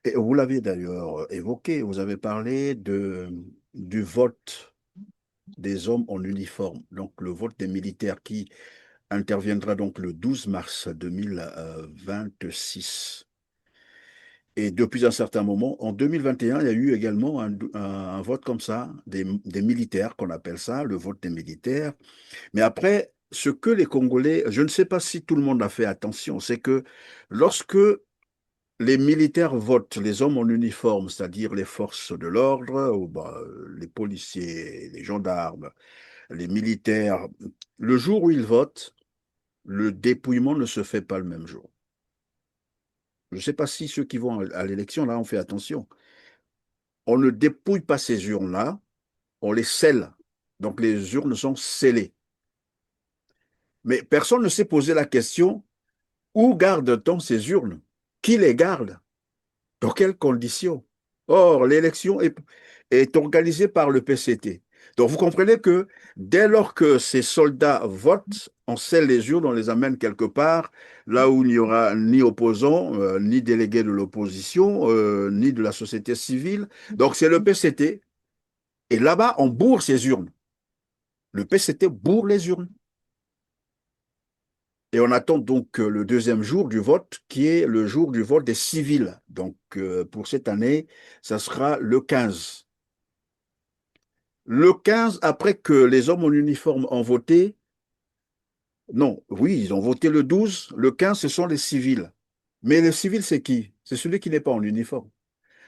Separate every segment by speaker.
Speaker 1: Et vous l'avez d'ailleurs évoqué, vous avez parlé du vote des hommes en uniforme, donc le vote des militaires qui interviendra donc le 12 mars 2026. Et depuis un certain moment, en 2021, il y a eu également un vote comme ça, des militaires, qu'on appelle ça, le vote des militaires. Mais après, ce que les Congolais, je ne sais pas si tout le monde a fait attention, c'est que lorsque les militaires votent, les hommes en uniforme, c'est-à-dire les forces de l'ordre, ou bah, les policiers, les gendarmes, les militaires, le jour où ils votent, le dépouillement ne se fait pas le même jour. Je ne sais pas si ceux qui vont à l'élection, là, ont fait attention. On ne dépouille pas ces urnes-là, on les scelle. Donc les urnes sont scellées. Mais personne ne s'est posé la question, où garde-t-on ces urnes? Qui les garde? Dans quelles conditions? Or, l'élection est organisée par le PCT. Donc, vous comprenez que dès lors que ces soldats votent, on scelle les urnes, on les amène quelque part, là où il n'y aura ni opposants, ni délégués de l'opposition, ni de la société civile. Donc, c'est le PCT. Et là-bas, on bourre ces urnes. Le PCT bourre les urnes. Et on attend donc le deuxième jour du vote, qui est le jour du vote des civils. Donc, pour cette année, ça sera le 15. Le 15, après que les hommes en uniforme ont voté, non, oui, ils ont voté le 12, le 15, ce sont les civils. Mais le civil, c'est qui? C'est celui qui n'est pas en uniforme.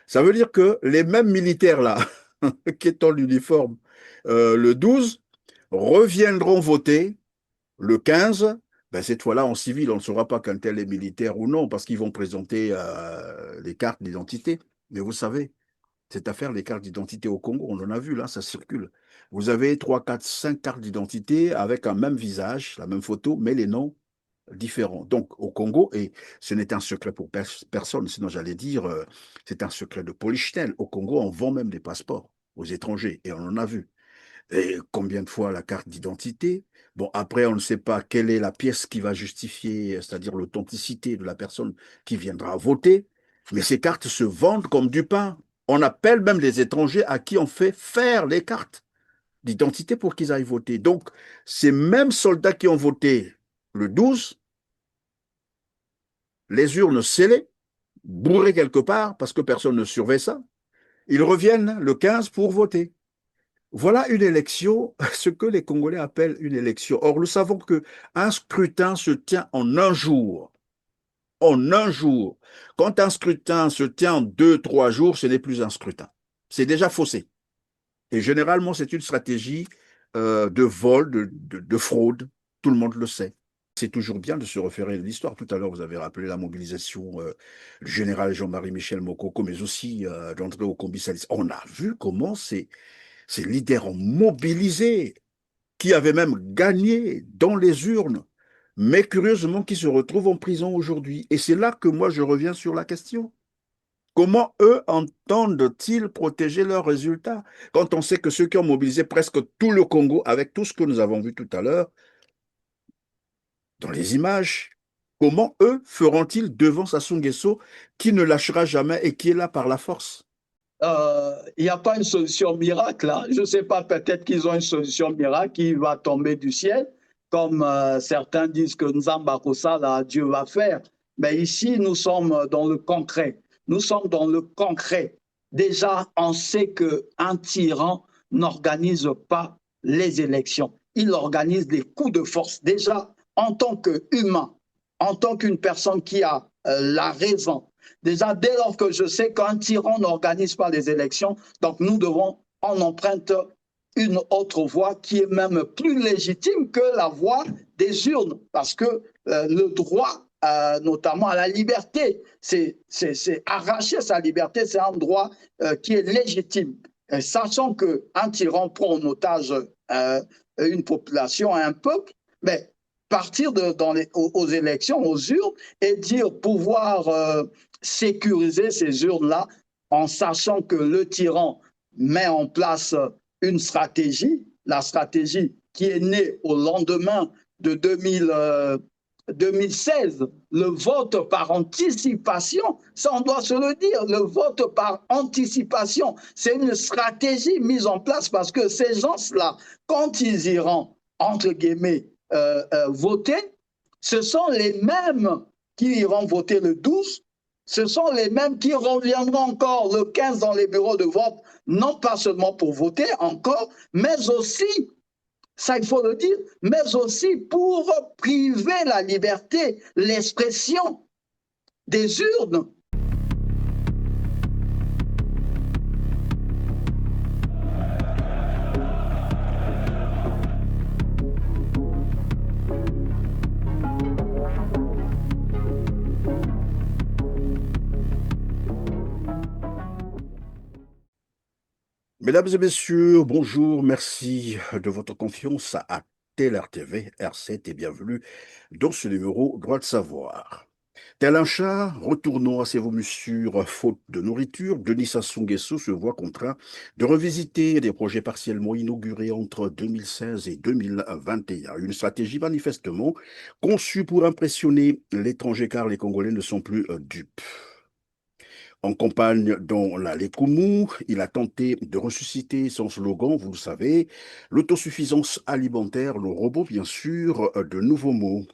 Speaker 1: Ça veut dire que les mêmes militaires là, qui sont en uniforme le 12, reviendront voter le 15. Ben, cette fois-là, en civil, on ne saura pas quand tel est militaire ou non, parce qu'ils vont présenter les cartes d'identité. Mais vous savez, cette affaire, les cartes d'identité au Congo, on en a vu, là, ça circule. Vous avez 3, 4, 5 cartes d'identité avec un même visage, la même photo, mais les noms différents. Donc, au Congo, et ce n'est un secret pour personne, sinon j'allais dire, c'est un secret de Polichinelle. Au Congo, on vend même des passeports aux étrangers, et on en a vu. Et combien de fois la carte d'identité? Bon, après, on ne sait pas quelle est la pièce qui va justifier, c'est-à-dire l'authenticité de la personne qui viendra voter, mais ces cartes se vendent comme du pain. On appelle même les étrangers à qui on fait faire les cartes d'identité pour qu'ils aillent voter. Donc, ces mêmes soldats qui ont voté le 12, les urnes scellées, bourrées quelque part, parce que personne ne surveille ça, ils reviennent le 15 pour voter. Voilà une élection, ce que les Congolais appellent une élection. Or, nous savons qu'un scrutin se tient en un jour. En un jour. Quand un scrutin se tient en 2, 3 jours, ce n'est plus un scrutin. C'est déjà faussé. Et généralement, c'est une stratégie de vol, de fraude. Tout le monde le sait. C'est toujours bien de se référer à l'histoire. Tout à l'heure, vous avez rappelé la mobilisation du général Jean-Marie Michel Mokoko, mais aussi d'André Okombi-Salis. On a vu comment ces leaders ont mobilisé, qui avaient même gagné dans les urnes, mais curieusement qui se retrouvent en prison aujourd'hui. Et c'est là que moi je reviens sur la question. Comment eux entendent-ils protéger leurs résultats quand on sait que ceux qui ont mobilisé presque tout le Congo, avec tout ce que nous avons vu tout à l'heure dans les images, comment eux feront-ils devant Sassou Nguesso qui ne lâchera jamais et qui est là par la force?
Speaker 2: Il n'y a pas une solution miracle. Hein. Je ne sais pas, peut-être qu'ils ont une solution miracle qui va tomber du ciel, comme certains disent que Nzamba Kosala, Dieu va faire. Mais ici, nous sommes dans le concret. Nous sommes dans le concret. Déjà, on sait qu'un tyran n'organise pas les élections. Il organise des coups de force. Déjà, en tant qu'humain, en tant qu'une personne qui a la raison, déjà, dès lors que je sais qu'un tyran n'organise pas les élections, donc nous devons en emprunter une autre voie qui est même plus légitime que la voie des urnes, parce que le droit, notamment à la liberté, c'est arracher sa liberté, c'est un droit qui est légitime. Et sachant qu'un tyran prend en otage une population, un peuple, mais partir aux élections, aux urnes, et dire pouvoir sécuriser ces urnes-là en sachant que le tyran met en place une stratégie, la stratégie qui est née au lendemain de 2016, le vote par anticipation, ça on doit se le dire, le vote par anticipation, c'est une stratégie mise en place parce que ces gens-là, quand ils iront, entre guillemets, voter, ce sont les mêmes qui iront voter le 12, ce sont les mêmes qui reviendront encore le 15 dans les bureaux de vote, non pas seulement pour voter encore, mais aussi, ça il faut le dire, mais aussi pour priver la liberté, l'expression des urnes.
Speaker 1: Mesdames et messieurs, bonjour, merci de votre confiance à TLR-TV, R7 et bienvenue dans ce numéro Droit de savoir. Tel un chat, retournons à ses vomissures faute de nourriture, Denis Sassou Nguesso se voit contraint de revisiter des projets partiellement inaugurés entre 2016 et 2021. Une stratégie manifestement conçue pour impressionner l'étranger car les Congolais ne sont plus dupes. En campagne dans la Lekoumou, il a tenté de ressusciter son slogan, vous le savez, l'autosuffisance alimentaire, le robot bien sûr, de nouveaux mots.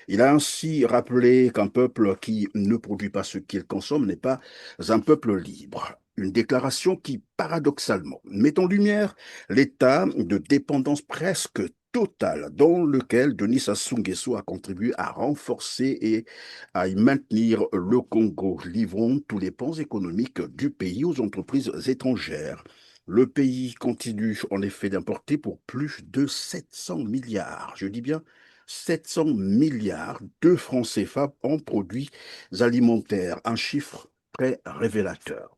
Speaker 1: Il a ainsi rappelé qu'un peuple qui ne produit pas ce qu'il consomme n'est pas un peuple libre. Une déclaration qui, paradoxalement, met en lumière l'état de dépendance presque totale dans lequel Denis Sassou Nguesso a contribué à renforcer et à y maintenir le Congo, livrant tous les pans économiques du pays aux entreprises étrangères. Le pays continue en effet d'importer pour plus de 700 milliards, je dis bien 700 milliards de francs CFA en produits alimentaires, un chiffre très révélateur.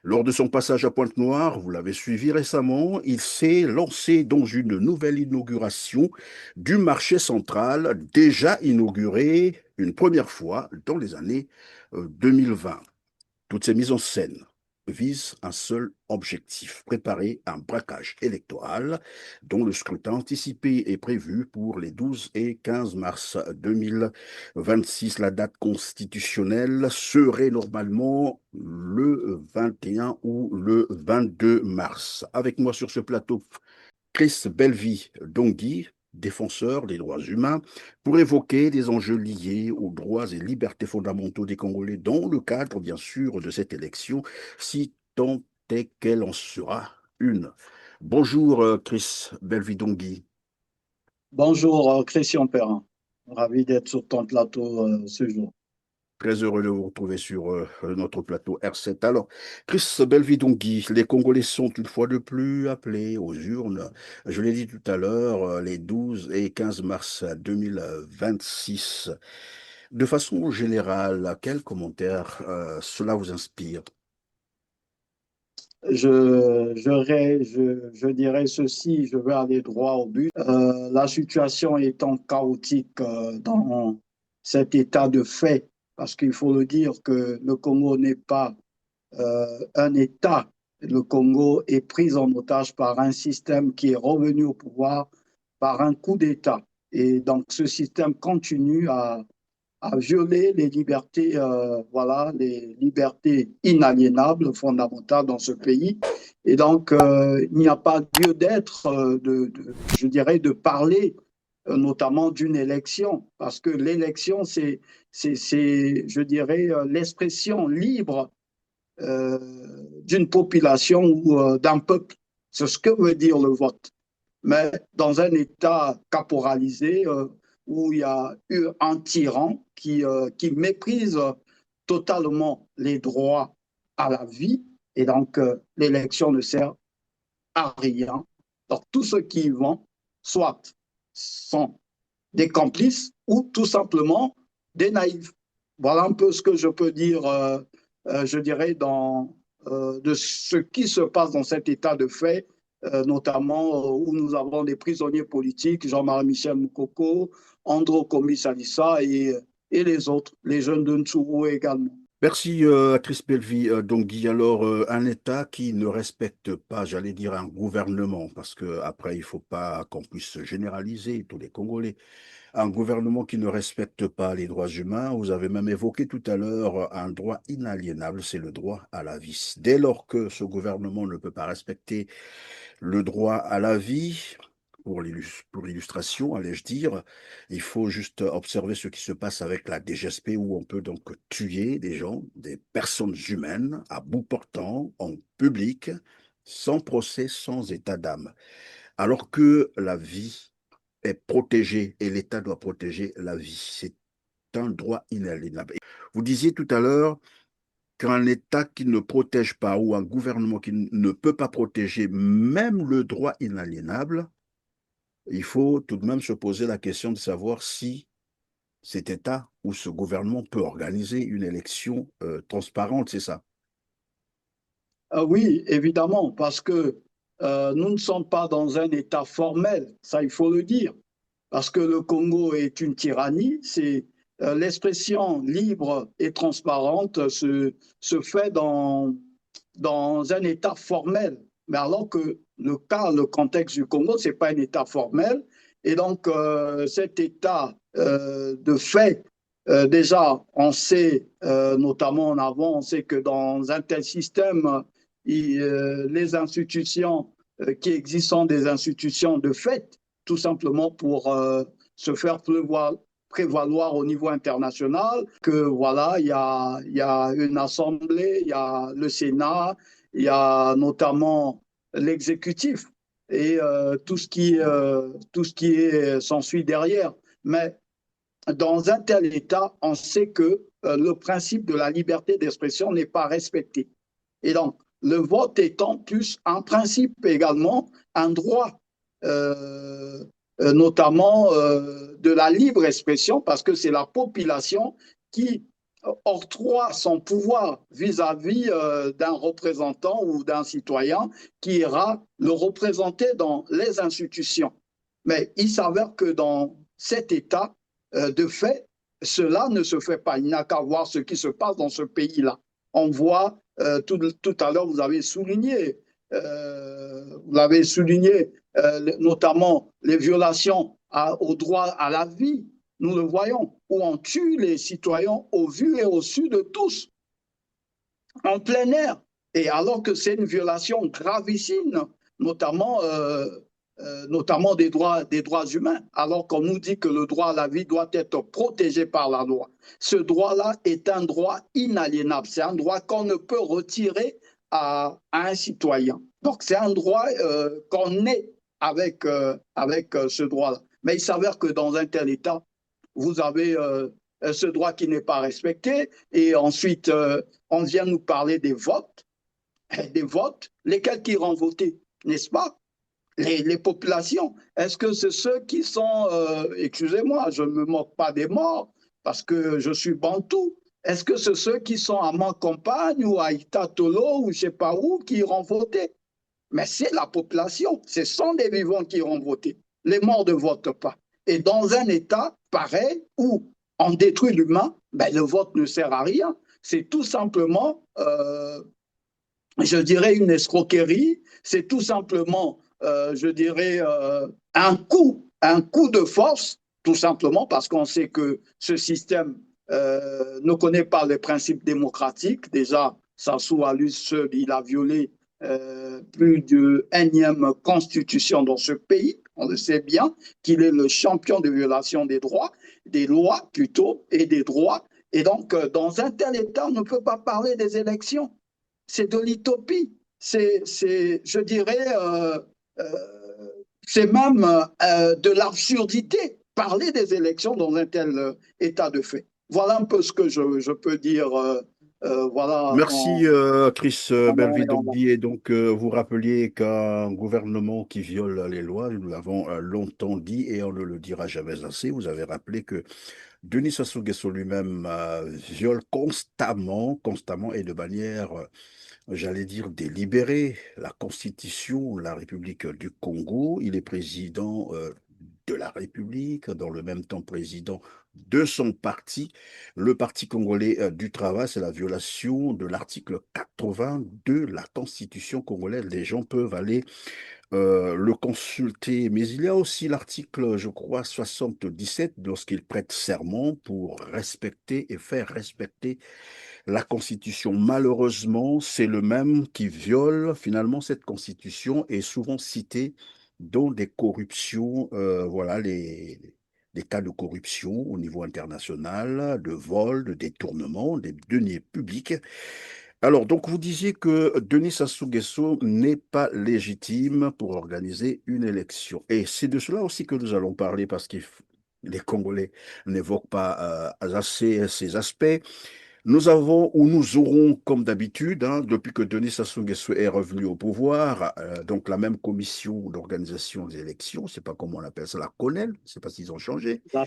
Speaker 1: Lors de son passage à Pointe-Noire, vous l'avez suivi récemment, il s'est lancé dans une nouvelle inauguration du marché central, déjà inauguré une première fois dans les années 2020. Toutes ces mises en scène visent un seul objectif, préparer un braquage électoral dont le scrutin anticipé est prévu pour les 12 et 15 mars 2026. La date constitutionnelle serait normalement le 21 ou le 22 mars. Avec moi sur ce plateau, Chris Belvi-Dongui, défenseur des droits humains, pour évoquer des enjeux liés aux droits et libertés fondamentaux des Congolais dans le cadre, bien sûr, de cette élection, si tant est qu'elle en sera une. Bonjour, Chris Belvi-Dongui.
Speaker 2: Bonjour Christian Perrin, ravi d'être sur ton plateau ce jour.
Speaker 1: Très heureux de vous retrouver sur notre plateau R7. Alors, Chris Belvidongui, les Congolais sont une fois de plus appelés aux urnes. Je l'ai dit tout à l'heure, les 12 et 15 mars 2026. De façon générale, quel commentaire cela vous inspire?
Speaker 2: Je dirais ceci, je vais aller droit au but. La situation étant chaotique dans cet état de fait, parce qu'il faut le dire que le Congo n'est pas un État. Le Congo est pris en otage par un système qui est revenu au pouvoir par un coup d'État. Et donc ce système continue à violer les libertés, voilà, les libertés inaliénables, fondamentales dans ce pays. Et donc, il n'y a pas lieu d'être, je dirais, de parler notamment d'une élection, parce que l'élection, je dirais, l'expression libre d'une population ou d'un peuple. C'est ce que veut dire le vote. Mais dans un État caporalisé, où il y a eu un tyran qui méprise totalement les droits à la vie, et donc l'élection ne sert à rien. Donc tous ceux qui y vont, soit sont des complices ou tout simplement des naïfs. Voilà un peu ce que je peux dire, je dirais, de ce qui se passe dans cet état de fait, notamment où nous avons des prisonniers politiques, Jean-Marie Michel Moukoko, Andro Komi Salissa et les autres, les jeunes de Ntsourou également.
Speaker 1: Merci, Chris Pelvi. Donc, Guy, alors, un État qui ne respecte pas, j'allais dire un gouvernement, parce que après, il faut pas qu'on puisse généraliser tous les Congolais. Un gouvernement qui ne respecte pas les droits humains, vous avez même évoqué tout à l'heure un droit inaliénable, c'est le droit à la vie. Dès lors que ce gouvernement ne peut pas respecter le droit à la vie, pour l'illustration, allais-je dire, il faut juste observer ce qui se passe avec la DGSP où on peut donc tuer des gens, des personnes humaines, à bout portant, en public, sans procès, sans état d'âme. Alors que la vie est protégée et l'État doit protéger la vie. C'est un droit inaliénable. Vous disiez tout à l'heure qu'un État qui ne protège pas ou un gouvernement qui ne peut pas protéger même le droit inaliénable, il faut tout de même se poser la question de savoir si cet État ou ce gouvernement peut organiser une élection transparente, c'est ça?
Speaker 2: Oui, évidemment, parce que nous ne sommes pas dans un État formel, ça il faut le dire, parce que le Congo est une tyrannie, c'est l'expression libre et transparente se fait dans un État formel. Mais alors que le contexte du Congo, ce n'est pas un État formel. Et donc, cet État, de fait, déjà, on sait, notamment en avant, on sait que dans un tel système, les institutions qui existent sont des institutions de fait, tout simplement pour se faire prévaloir au niveau international que voilà, il y a une assemblée, il y a le Sénat, il y a notamment l'exécutif et tout ce qui s'ensuit derrière. Mais dans un tel État, on sait que le principe de la liberté d'expression n'est pas respecté. Et donc, le vote étant plus un principe également, un droit, euh, notamment de la libre expression, parce que c'est la population qui octroie son pouvoir vis-à-vis d'un représentant ou d'un citoyen qui ira le représenter dans les institutions. Mais il s'avère que dans cet État, de fait, cela ne se fait pas. Il n'a qu'à voir ce qui se passe dans ce pays-là. On voit, tout à l'heure, vous l'avez souligné, notamment les violations au droit à la vie. Nous le voyons, où on tue les citoyens au vu et au su de tous, en plein air. Et alors que c'est une violation gravissime, notamment, notamment des droits humains, alors qu'on nous dit que le droit à la vie doit être protégé par la loi. Ce droit-là est un droit inaliénable, c'est un droit qu'on ne peut retirer à un citoyen. Donc c'est un droit qu'on est avec ce droit-là. Mais il s'avère que dans un tel État, vous avez ce droit qui n'est pas respecté, et ensuite on vient nous parler des votes, lesquels qui iront voter, n'est-ce pas? Les populations, est-ce que c'est ceux qui sont, excusez-moi, je ne me moque pas des morts, parce que je suis bantou, est-ce que c'est ceux qui sont à Mancampagne ou à Itatolo ou je ne sais pas où qui iront voter? Mais c'est la population, ce sont des vivants qui iront voter. Les morts ne votent pas. Et dans un État pareil où on détruit l'humain, ben, le vote ne sert à rien. C'est tout simplement, je dirais, une escroquerie. C'est tout simplement, je dirais, un coup de force, tout simplement parce qu'on sait que ce système ne connaît pas les principes démocratiques. Déjà, Sassou à lui seul, il a violé plus de énième constitution dans ce pays. On le sait bien qu'il est le champion de violation des droits, des lois plutôt, et des droits. Et donc, dans un tel État, on ne peut pas parler des élections. C'est de l'utopie. Je dirais, c'est même de l'absurdité. Parler des élections dans un tel état de fait. Voilà un peu ce que je peux dire. Voilà
Speaker 1: Merci, Chris
Speaker 2: en long et en
Speaker 1: Belvidogui.
Speaker 2: large.
Speaker 1: Et donc, vous rappeliez qu'un gouvernement qui viole les lois, nous l'avons longtemps dit et on ne le dira jamais assez. Vous avez rappelé que Denis Sassou Nguesso lui-même viole constamment et de manière, j'allais dire, délibérée, la Constitution, la République du Congo. Il est président de la République, dans le même temps président de son parti, le Parti congolais du travail. C'est la violation de l'article 80 de la Constitution congolaise. Les gens peuvent aller le consulter, mais il y a aussi l'article, je crois, 77, lorsqu'il prête serment pour respecter et faire respecter la Constitution. Malheureusement, c'est le même qui viole finalement cette Constitution et souvent cité dans des corruptions, voilà les cas de corruption au niveau international, de vol, de détournement des deniers publics. Alors, donc, vous disiez que Denis Sassou Nguesso n'est pas légitime pour organiser une élection. Et c'est de cela aussi que nous allons parler parce que les Congolais n'évoquent pas assez ces aspects. Nous avons ou nous aurons, comme d'habitude, hein, depuis que Denis Sassou Nguesso est revenu au pouvoir, donc la même commission d'organisation des élections, je ne sais pas comment on appelle ça, la CONEL, je ne sais pas s'ils ont changé.
Speaker 2: La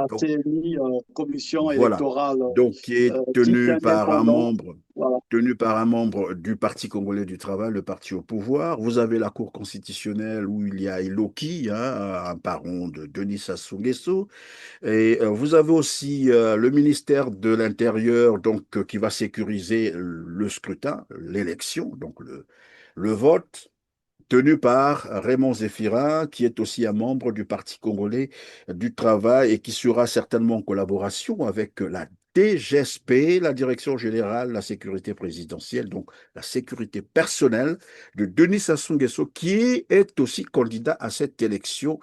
Speaker 1: Donc,
Speaker 2: CNI, commission
Speaker 1: voilà.
Speaker 2: électorale
Speaker 1: Donc, qui est
Speaker 2: dite indépendante. Voilà.
Speaker 1: tenu par un membre du Parti congolais du travail, le parti au pouvoir. Vous avez la Cour constitutionnelle où il y a Iloki, hein, un parent de Denis Sassou Nguesso. Et vous avez aussi le ministère de l'Intérieur, donc qui va sécuriser le scrutin, l'élection, donc le vote, tenu par Raymond Zéphira, qui est aussi un membre du Parti congolais du travail et qui sera certainement en collaboration avec la DGSP, la Direction générale de la sécurité présidentielle, donc la sécurité personnelle de Denis Sassou Nguesso, qui est aussi candidat à cette élection.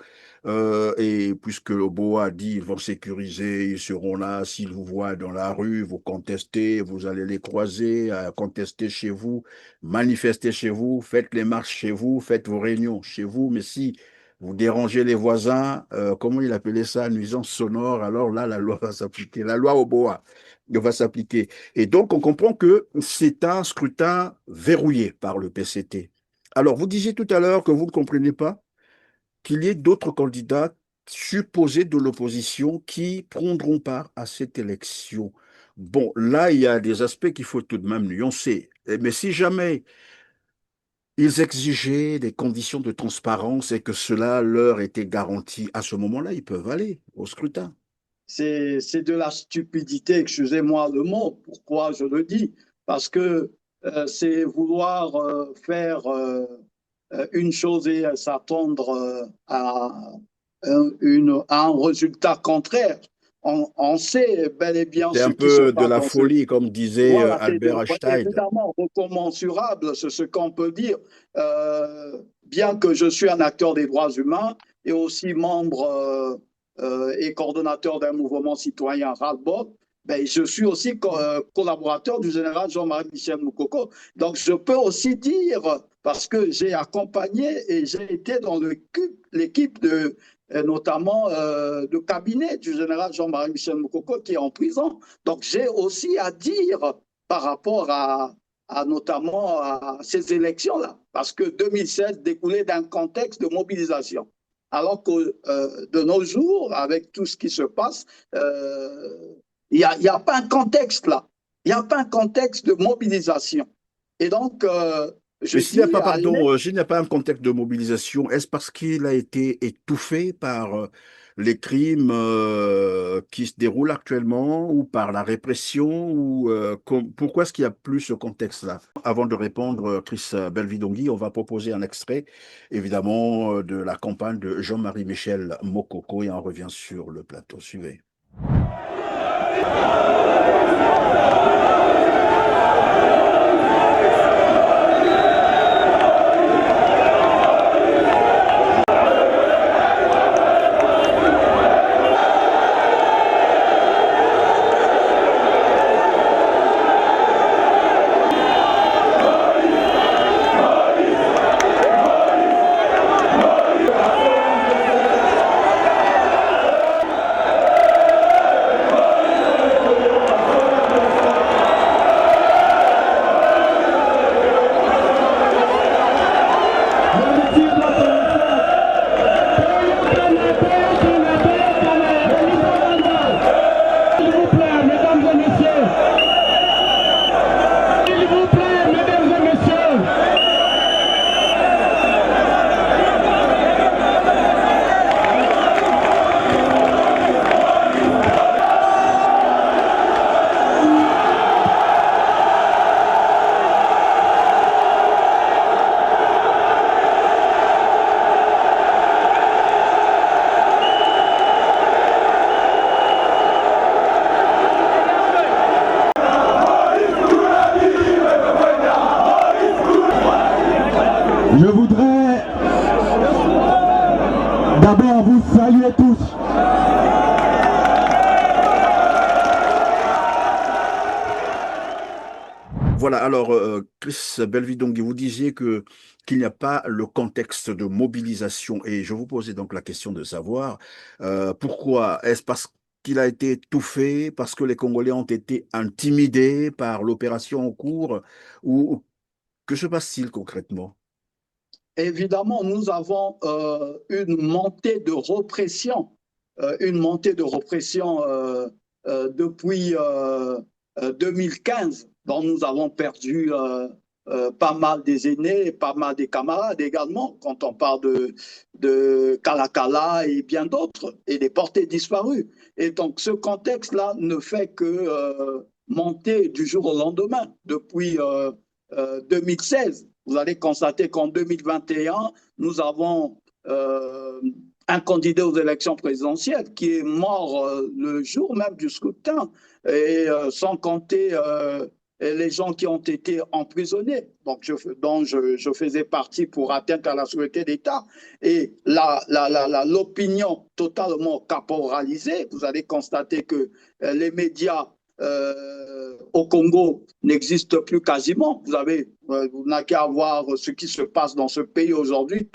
Speaker 1: Et puisque le BOA a dit ils vont sécuriser, ils seront là, s'ils vous voient dans la rue, vous contestez, vous allez les croiser, contester chez vous, manifestez chez vous, faites les marches chez vous, faites vos réunions chez vous, mais si vous dérangez les voisins, comment il appelait ça, nuisance sonore, alors là, la loi va s'appliquer, la loi au BOA va s'appliquer. Et donc, on comprend que c'est un scrutin verrouillé par le PCT. Alors, vous disiez tout à l'heure que vous ne comprenez pas qu'il y ait d'autres candidats supposés de l'opposition qui prendront part à cette élection. Bon, là, il y a des aspects qu'il faut tout de même nuancer. Mais si jamais ils exigeaient des conditions de transparence et que cela leur était garanti, à ce moment-là, ils peuvent aller au scrutin.
Speaker 2: C'est de la stupidité, excusez-moi le mot. Pourquoi je le dis? Parce que c'est vouloir faire une chose et s'attendre à un résultat contraire. On sait bel et bien
Speaker 1: C'est
Speaker 2: ce
Speaker 1: un
Speaker 2: qui se
Speaker 1: peu de
Speaker 2: passe
Speaker 1: la
Speaker 2: dans ce...
Speaker 1: folie, comme disait
Speaker 2: Voilà, c'est
Speaker 1: Albert Einstein.
Speaker 2: évidemment recommensurable, c'est ce qu'on peut dire. Bien que je suis un acteur des droits humains et aussi membre et coordonnateur d'un mouvement citoyen Ras-le-Bol, ben, je suis aussi collaborateur du général Jean-Marie Michel Moukoko. Donc, je peux aussi dire, parce que j'ai accompagné et j'ai été dans l'équipe de, notamment de cabinet du général Jean-Marie Michel Moukoko qui est en prison. Donc, j'ai aussi à dire par rapport notamment à ces élections-là, parce que 2016 découlait d'un contexte de mobilisation. Alors que de nos jours, avec tout ce qui se passe, il n'y a pas un contexte là. Il n'y a pas un contexte de mobilisation. Et donc, je
Speaker 1: Mais s'il n'y a
Speaker 2: dis
Speaker 1: pas,
Speaker 2: à
Speaker 1: pardon, s'il n'y a pas un contexte de mobilisation, est-ce parce qu'il a été étouffé par les crimes qui se déroulent actuellement ou par la répression ou pourquoi est-ce qu'il n'y a plus ce contexte-là? Avant de répondre, Chris Belvidongui, on va proposer un extrait, évidemment, de la campagne de Jean-Marie Michel Mokoko et on revient sur le plateau. Suivez. Voilà, alors Chris Belvidongui, vous disiez que qu'il n'y a pas le contexte de mobilisation et je vous posais donc la question de savoir pourquoi. Est-ce parce qu'il a été étouffé, parce que les Congolais ont été intimidés par l'opération en cours ou que se passe-t-il concrètement?
Speaker 2: Évidemment, nous avons une montée de répression, depuis 2015, dont nous avons perdu pas mal des aînés, pas mal des camarades également, quand on parle de Kalakala et bien d'autres, et des portés disparus. Et donc, ce contexte-là ne fait que monter du jour au lendemain depuis 2016. Vous allez constater qu'en 2021, nous avons un candidat aux élections présidentielles qui est mort le jour même du scrutin, et sans compter les gens qui ont été emprisonnés, donc dont je faisais partie pour atteinte à la sécurité d'État. Et l'opinion totalement caporalisée, vous allez constater que les médias au Congo n'existe plus quasiment. Vous n'avez qu'à voir ce qui se passe dans ce pays aujourd'hui.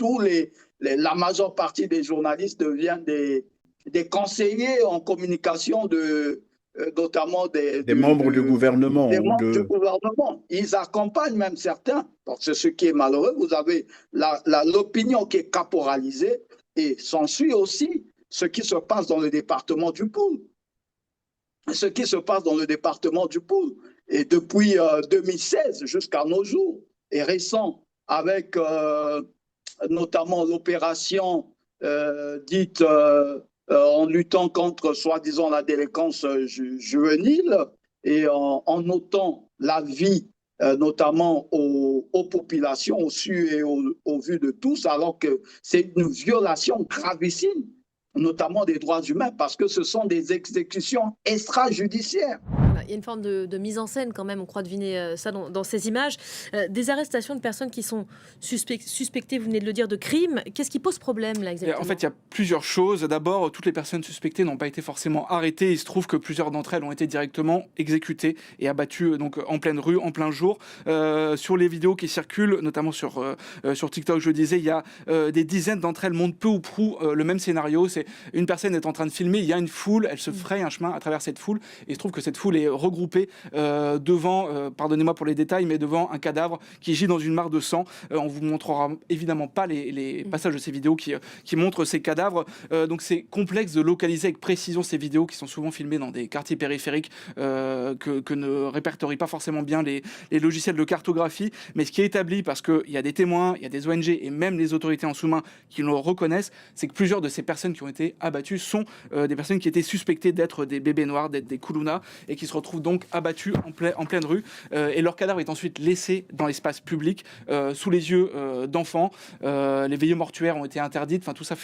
Speaker 2: La majeure partie des journalistes deviennent des conseillers en communication notamment
Speaker 1: Des membres du gouvernement
Speaker 2: des
Speaker 1: ou
Speaker 2: membres du
Speaker 1: de...
Speaker 2: gouvernement. Ils accompagnent même certains. Donc, c'est ce qui est malheureux. Vous avez l'opinion qui est caporalisée et s'ensuit aussi ce qui se passe dans le département du Poul. Ce qui se passe dans le département du Poul. Et depuis 2016 jusqu'à nos jours, et récent, avec notamment l'opération dite en luttant contre, soi-disant, la délinquance juvénile et en notant la vie, notamment aux populations, au su et au vu de tous, alors que c'est une violation gravissime, notamment des droits humains, parce que ce sont des exécutions extrajudiciaires.
Speaker 3: Il y a une forme de mise en scène quand même, on croit deviner ça dans ces images. Des arrestations de personnes qui sont suspectées, vous venez de le dire, de crimes. Qu'est-ce qui pose problème là exactement?
Speaker 4: En fait, il y a plusieurs choses. D'abord, toutes les personnes suspectées n'ont pas été forcément arrêtées. Il se trouve que plusieurs d'entre elles ont été directement exécutées et abattues donc, en pleine rue, en plein jour. Sur les vidéos qui circulent, notamment sur TikTok, je le disais, il y a des dizaines d'entre elles montrent peu ou prou le même scénario. C'est une personne est en train de filmer, il y a une foule, elle se fraye un chemin à travers cette foule et il se trouve que cette foule est regroupée devant, pardonnez-moi pour les détails, mais devant un cadavre qui gît dans une mare de sang. On vous montrera évidemment pas les passages de ces vidéos qui montrent ces cadavres. Donc c'est complexe de localiser avec précision ces vidéos qui sont souvent filmées dans des quartiers périphériques que ne répertorient pas forcément bien les logiciels de cartographie. Mais ce qui est établi, parce qu'il y a des témoins, il y a des ONG et même les autorités en sous-main qui le reconnaissent, c'est que plusieurs de ces personnes qui ont été abattues sont des personnes qui étaient suspectées d'être des bébés noirs, d'être des Kuluna, et qui se retrouvent donc abattues en pleine rue. Et leur cadavre est ensuite laissé dans l'espace public sous les yeux d'enfants. Les veillées mortuaires ont été interdites. Enfin, tout ça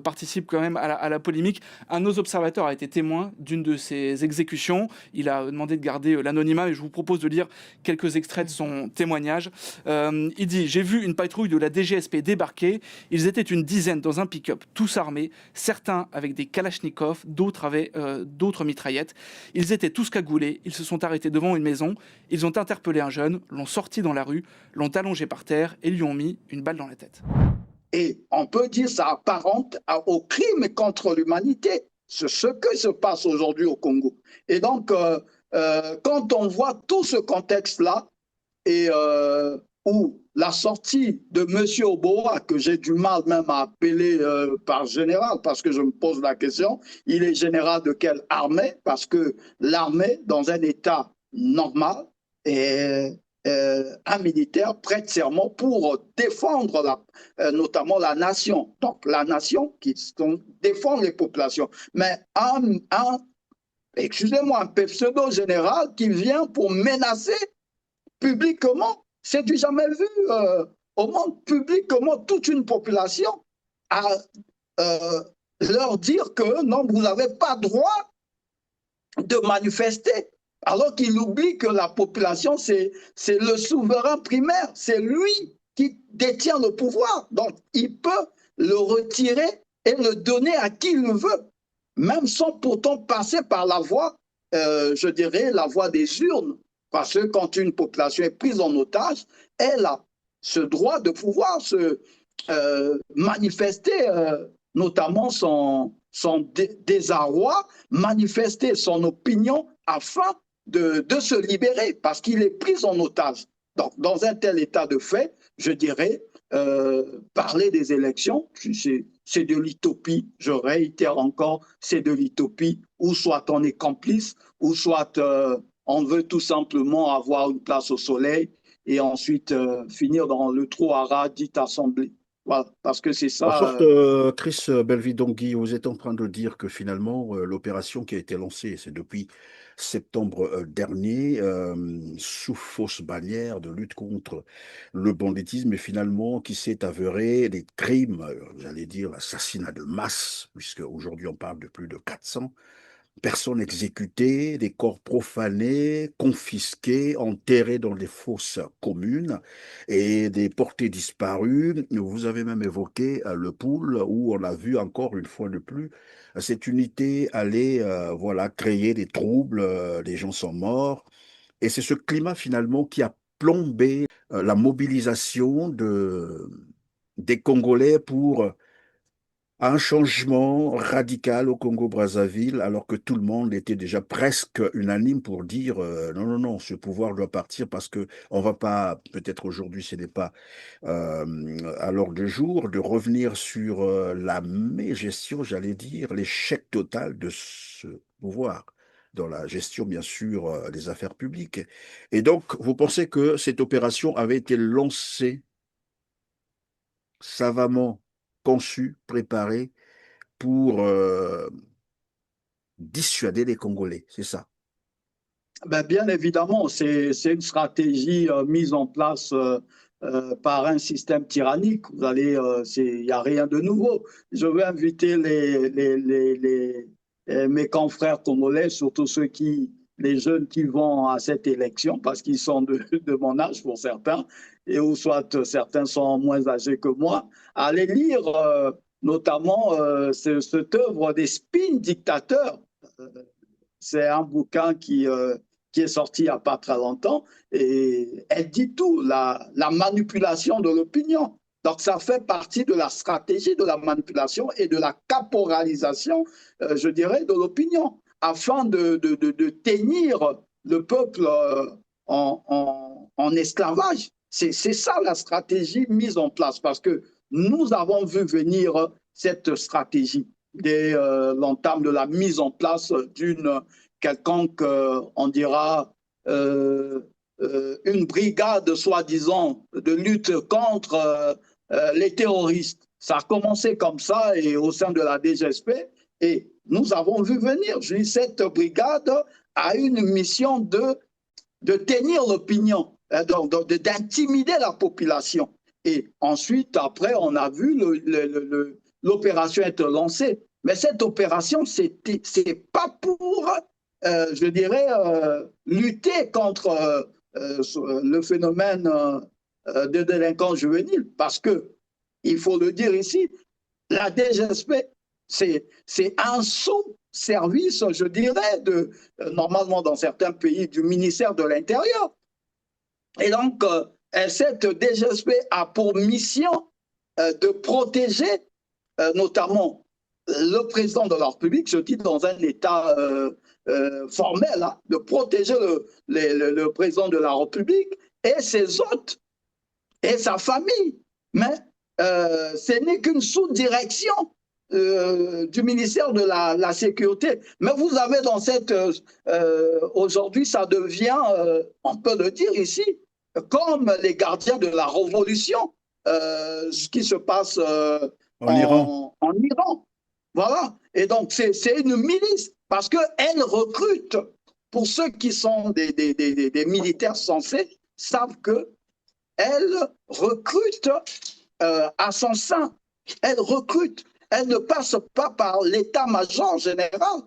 Speaker 4: participe quand même à la polémique. Un de nos observateurs a été témoin d'une de ces exécutions. Il a demandé de garder l'anonymat, et je vous propose de lire quelques extraits de son témoignage. Il dit: j'ai vu une patrouille de la DGSP débarquer. Ils étaient une dizaine dans un pick-up, tous armés, certains avec des kalachnikovs, d'autres avaient d'autres mitraillettes. Ils étaient tous cagoulés. Ils se sont arrêtés devant une maison. Ils ont interpellé un jeune, l'ont sorti dans la rue, l'ont allongé par terre et lui ont mis une balle dans la tête.
Speaker 2: Et on peut dire ça apparente au crime contre l'humanité. C'est ce que se passe aujourd'hui au Congo. Et donc, quand on voit tout ce contexte-là, et où la sortie de M. Oboa, que j'ai du mal même à appeler par général, parce que je me pose la question, il est général de quelle armée? Parce que l'armée, dans un état normal, est un militaire prête serment pour défendre notamment la nation. Donc la nation qui défend les populations. Mais excusez-moi, un pseudo-général qui vient pour menacer publiquement, c'est du jamais vu au monde, publiquement, toute une population à leur dire que non, vous n'avez pas droit de manifester. Alors qu'il oublie que la population, c'est le souverain primaire, c'est lui qui détient le pouvoir. Donc, il peut le retirer et le donner à qui il veut, même sans pourtant passer par la voie, je dirais, la voie des urnes. Parce que quand une population est prise en otage, elle a ce droit de pouvoir se manifester notamment son désarroi, manifester son opinion afin de se libérer parce qu'il est pris en otage. Donc, dans un tel état de fait, je dirais, parler des élections, c'est de l'utopie. Je réitère encore, c'est de l'utopie. Ou soit on est complice, ou soit on veut tout simplement avoir une place au soleil et ensuite finir dans le trou à ras dite assemblée. Voilà, parce que c'est
Speaker 1: En
Speaker 2: ça.
Speaker 1: sorte, Chris Belvidongui, vous êtes en train de dire que finalement, l'opération qui a été lancée, c'est depuis septembre dernier, sous fausse bannière de lutte contre le banditisme, et finalement qui s'est avéré des crimes, j'allais dire assassinats de masse, puisque aujourd'hui on parle de plus de 400 personnes exécutées, des corps profanés, confisqués, enterrés dans des fosses communes et des portées disparues. Vous avez même évoqué le pool où on a vu encore une fois de plus cette unité aller voilà, créer des troubles, les gens sont morts. Et c'est ce climat finalement qui a plombé la mobilisation des Congolais pour un changement radical au Congo-Brazzaville, alors que tout le monde était déjà presque unanime pour dire non, non, non, ce pouvoir doit partir parce que on va pas, peut-être aujourd'hui, ce n'est pas à l'ordre du jour, de revenir sur la mégestion, j'allais dire, l'échec total de ce pouvoir dans la gestion, bien sûr, des affaires publiques. Et donc, vous pensez que cette opération avait été lancée savamment conçu, préparé pour dissuader les Congolais, c'est ça.
Speaker 2: Ben, bien évidemment, c'est une stratégie mise en place par un système tyrannique. Vous allez, il n'y a rien de nouveau. Je veux inviter mes confrères congolais, surtout les jeunes qui vont à cette élection, parce qu'ils sont de mon âge pour certains, et ou soit certains sont moins âgés que moi, à aller lire notamment cette œuvre des spin dictateurs. C'est un bouquin qui est sorti il n'y a pas très longtemps et elle dit tout, la manipulation de l'opinion. Donc ça fait partie de la stratégie de la manipulation et de la caporalisation, je dirais, de l'opinion, afin de tenir le peuple en esclavage. C'est ça la stratégie mise en place, parce que nous avons vu venir cette stratégie dès l'entame de la mise en place d'une quelconque, on dira, une brigade soi-disant de lutte contre les terroristes. Ça a commencé comme ça et au sein de la DGSP et nous avons vu venir. Cette brigade a une mission de tenir l'opinion, d'intimider la population. Et ensuite, après, on a vu l'opération être lancée. Mais cette opération, c'est pas pour, je dirais, lutter contre le phénomène de délinquance juvénile, parce que, il faut le dire ici, la DGSP, c'est un sous-service, je dirais, normalement dans certains pays, du ministère de l'Intérieur. Et donc, cette DGSP a pour mission de protéger notamment le président de la République, je dis dans un état formel, hein, de protéger le président de la République et ses hôtes et sa famille. Mais ce n'est qu'une sous-direction du ministère de la Sécurité. Mais vous avez dans cette... aujourd'hui, ça devient, on peut le dire ici, comme les gardiens de la révolution, ce qui se passe
Speaker 1: En Iran.
Speaker 2: En Iran. Voilà. Et donc, c'est une milice, parce qu'elle recrute, pour ceux qui sont des militaires censés, savent qu'elle recrute à son sein. Elle recrute. Elle ne passe pas par l'état-major général.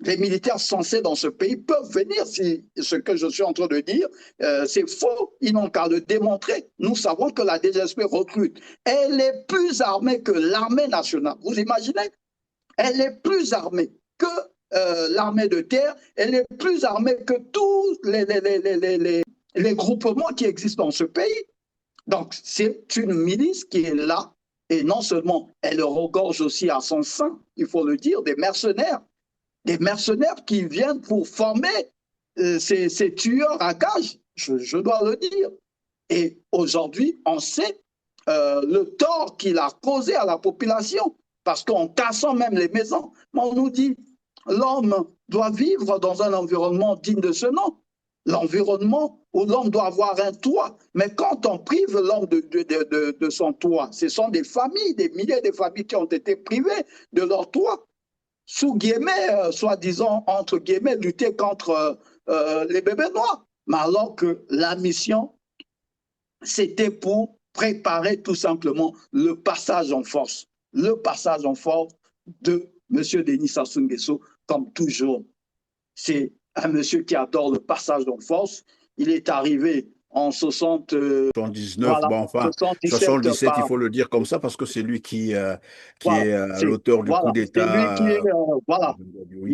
Speaker 2: Les militaires censés dans ce pays peuvent venir, si ce que je suis en train de dire, c'est faux. Ils n'ont qu'à le démontrer. Nous savons que la DGSP recrute. Elle est plus armée que l'armée nationale. Vous imaginez? Elle est plus armée que l'armée de terre, elle est plus armée que tous les groupements qui existent dans ce pays. Donc, c'est une milice qui est là, et non seulement elle regorge aussi à son sein, il faut le dire, des mercenaires qui viennent pour former ces tueurs à gages, je dois le dire. Et aujourd'hui, on sait le tort qu'il a causé à la population, parce qu'en cassant même les maisons, on nous dit l'homme doit vivre dans un environnement digne de ce nom, l'environnement où l'homme doit avoir un toit. Mais quand on prive l'homme de son toit, ce sont des familles, des milliers de familles qui ont été privées de leur toit, sous guillemets, soi-disant, entre guillemets, lutter contre les bébés noirs. Mais alors que la mission, c'était pour préparer tout simplement le passage en force. Le passage en force de M. Denis Sassou Nguesso, comme toujours. C'est un monsieur qui adore le passage en force. Il est arrivé en 79,
Speaker 1: voilà, bon, enfin, 77, il faut le dire comme ça, parce que c'est lui qui est l'auteur du coup d'État.
Speaker 2: C'est lui qui est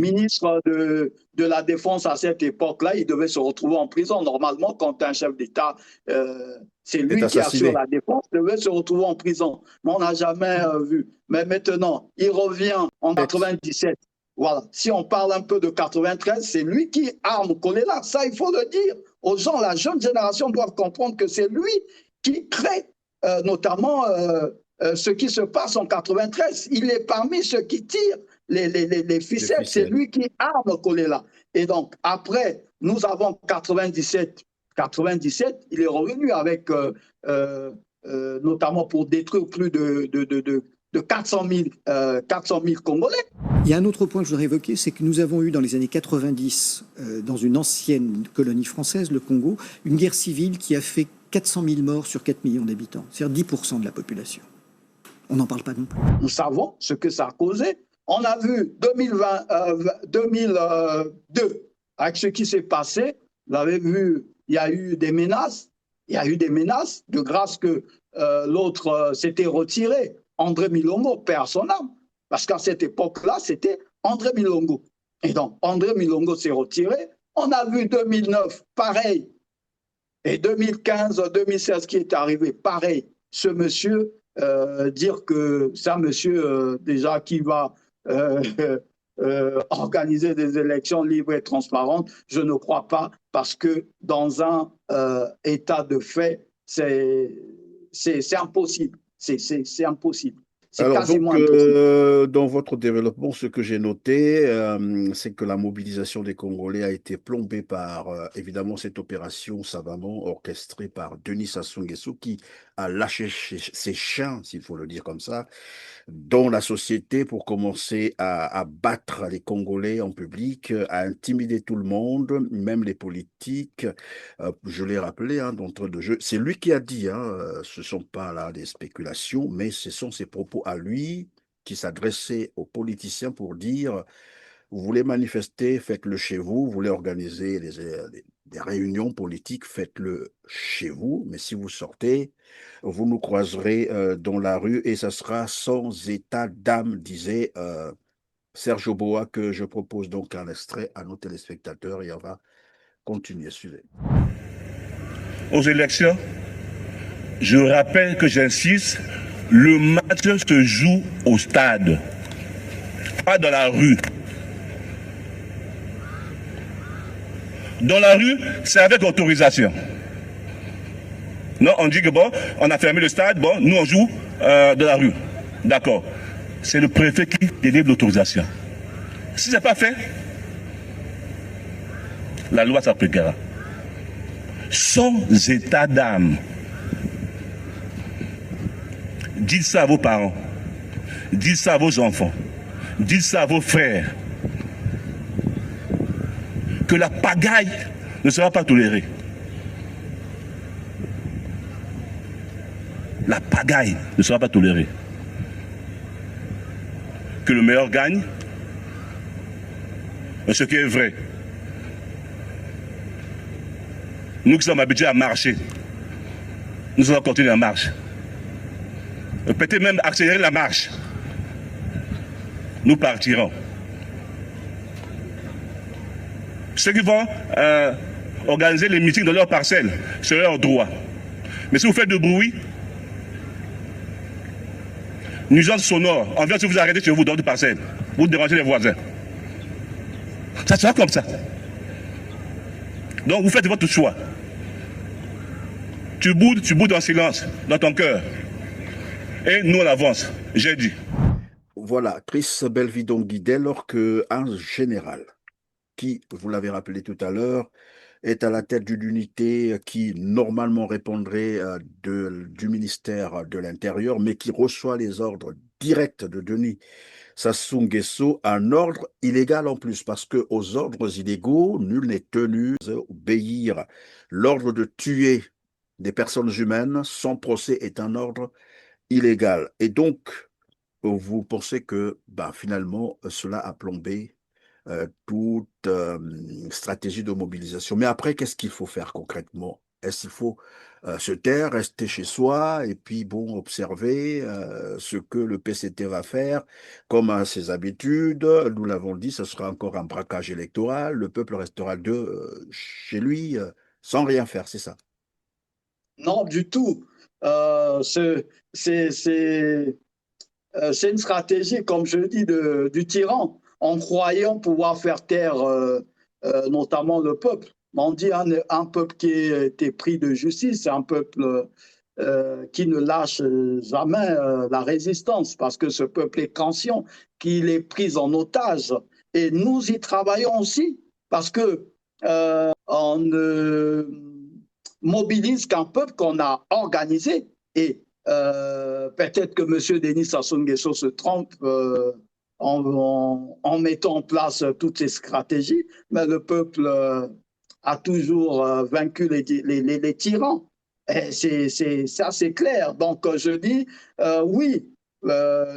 Speaker 2: ministre de la Défense à cette époque-là. Il devait se retrouver en prison. Normalement, quand un chef d'État, c'est lui qui assure la défense, il devait se retrouver en prison. Mais on n'a jamais vu. Mais maintenant, il revient en 97. Voilà. Si on parle un peu de 93, c'est lui qui arme Kolela. Ça, il faut le dire aux gens. La jeune génération doit comprendre que c'est lui qui crée notamment ce qui se passe en 93. Il est parmi ceux qui tirent les ficelles. C'est lui qui arme Kolela. Et donc, après, nous avons 97. 97, il est revenu avec, notamment pour détruire plus de 400 000 Congolais.
Speaker 5: Il y a un autre point que je voudrais évoquer, c'est que nous avons eu dans les années 90, dans une ancienne colonie française, le Congo, une guerre civile qui a fait 400 000 morts sur 4 millions d'habitants, c'est-à-dire 10% de la population. On n'en parle pas non plus.
Speaker 2: Nous savons ce que ça a causé. On a vu 2002, avec ce qui s'est passé, vous avez vu, il y a eu des menaces, de grâce que l'autre s'était retiré. André Milongo perd son âme, parce qu'à cette époque-là, c'était André Milongo. Et donc, André Milongo s'est retiré. On a vu 2009, pareil. Et 2015, 2016 qui est arrivé, pareil. Ce monsieur, dire que c'est un monsieur déjà qui va organiser des élections libres et transparentes, je ne crois pas, parce que dans un état de fait, c'est impossible. C'est impossible.
Speaker 1: Alors, donc, dans votre développement, ce que j'ai noté, c'est que la mobilisation des Congolais a été plombée par, évidemment, cette opération savamment orchestrée par Denis Sassou Nguesso, qui a lâché ses chiens, s'il faut le dire comme ça, dans la société pour commencer à battre les Congolais en public, à intimider tout le monde, même les politiques. Je l'ai rappelé d'entrée de jeu. C'est lui qui a dit, ce ne sont pas là des spéculations, mais ce sont ses propos à lui qui s'adressaient aux politiciens pour dire: vous voulez manifester, faites-le chez vous. Vous voulez organiser des réunions politiques, faites-le chez vous. Mais si vous sortez, vous nous croiserez dans la rue et ça sera sans état d'âme, disait Serge Oboa, que je propose donc un extrait à nos téléspectateurs et on va continuer. Suivez.
Speaker 6: Aux élections, je rappelle que j'insiste, le match se joue au stade, pas dans la rue. Dans la rue, c'est avec autorisation. Non, on dit que bon, on a fermé le stade, bon, nous on joue dans la rue. D'accord. C'est le préfet qui délivre l'autorisation. Si ce n'est pas fait, la loi s'appliquera. Sans état d'âme. Dites ça à vos parents. Dites ça à vos enfants. Dites ça à vos frères. Que la pagaille ne sera pas tolérée. La pagaille ne sera pas tolérée. Que le meilleur gagne. Ce qui est vrai. Nous qui sommes habitués à marcher, nous allons continuer la marche. Peut-être même accélérer la marche. Nous partirons. Ceux qui vont organiser les meetings dans leur parcelle, c'est leur droit. Mais si vous faites de bruit, nuisance sonore, on vient si vous arrêtez chez vous dans votre parcelle, vous dérangez les voisins. Ça sera comme ça. Donc vous faites votre choix. Tu boudes en silence dans ton cœur. Et nous on avance, j'ai dit.
Speaker 1: Voilà, Chris Belvidongui, dès lors qu'un général, qui, vous l'avez rappelé tout à l'heure, est à la tête d'une unité qui normalement répondrait du ministère de l'Intérieur, mais qui reçoit les ordres directs de Denis Sassou Nguesso, un ordre illégal en plus, parce qu'aux ordres illégaux, nul n'est tenu d'obéir. L'ordre de tuer des personnes humaines sans procès est un ordre illégal. Et donc, vous pensez que finalement, cela a plombé toute stratégie de mobilisation. Mais après, qu'est-ce qu'il faut faire concrètement? Est-ce qu'il faut se taire, rester chez soi et puis observer ce que le PCT va faire comme à ses habitudes? Nous l'avons dit, ce sera encore un braquage électoral. Le peuple restera chez lui sans rien faire, c'est ça?
Speaker 2: Non, du tout. C'est une stratégie, comme je dis, du tyran, en croyant pouvoir faire taire notamment le peuple. On dit un peuple qui a été pris de justice, c'est un peuple qui ne lâche jamais la résistance, parce que ce peuple est conscient qu'il est pris en otage. Et nous y travaillons aussi, parce que on ne mobilise qu'un peuple qu'on a organisé. Et peut-être que M. Denis Sassou Nguesso se trompe en mettant en place toutes ces stratégies, mais le peuple a toujours vaincu les tyrans. Ça, c'est clair. Donc, je dis, oui,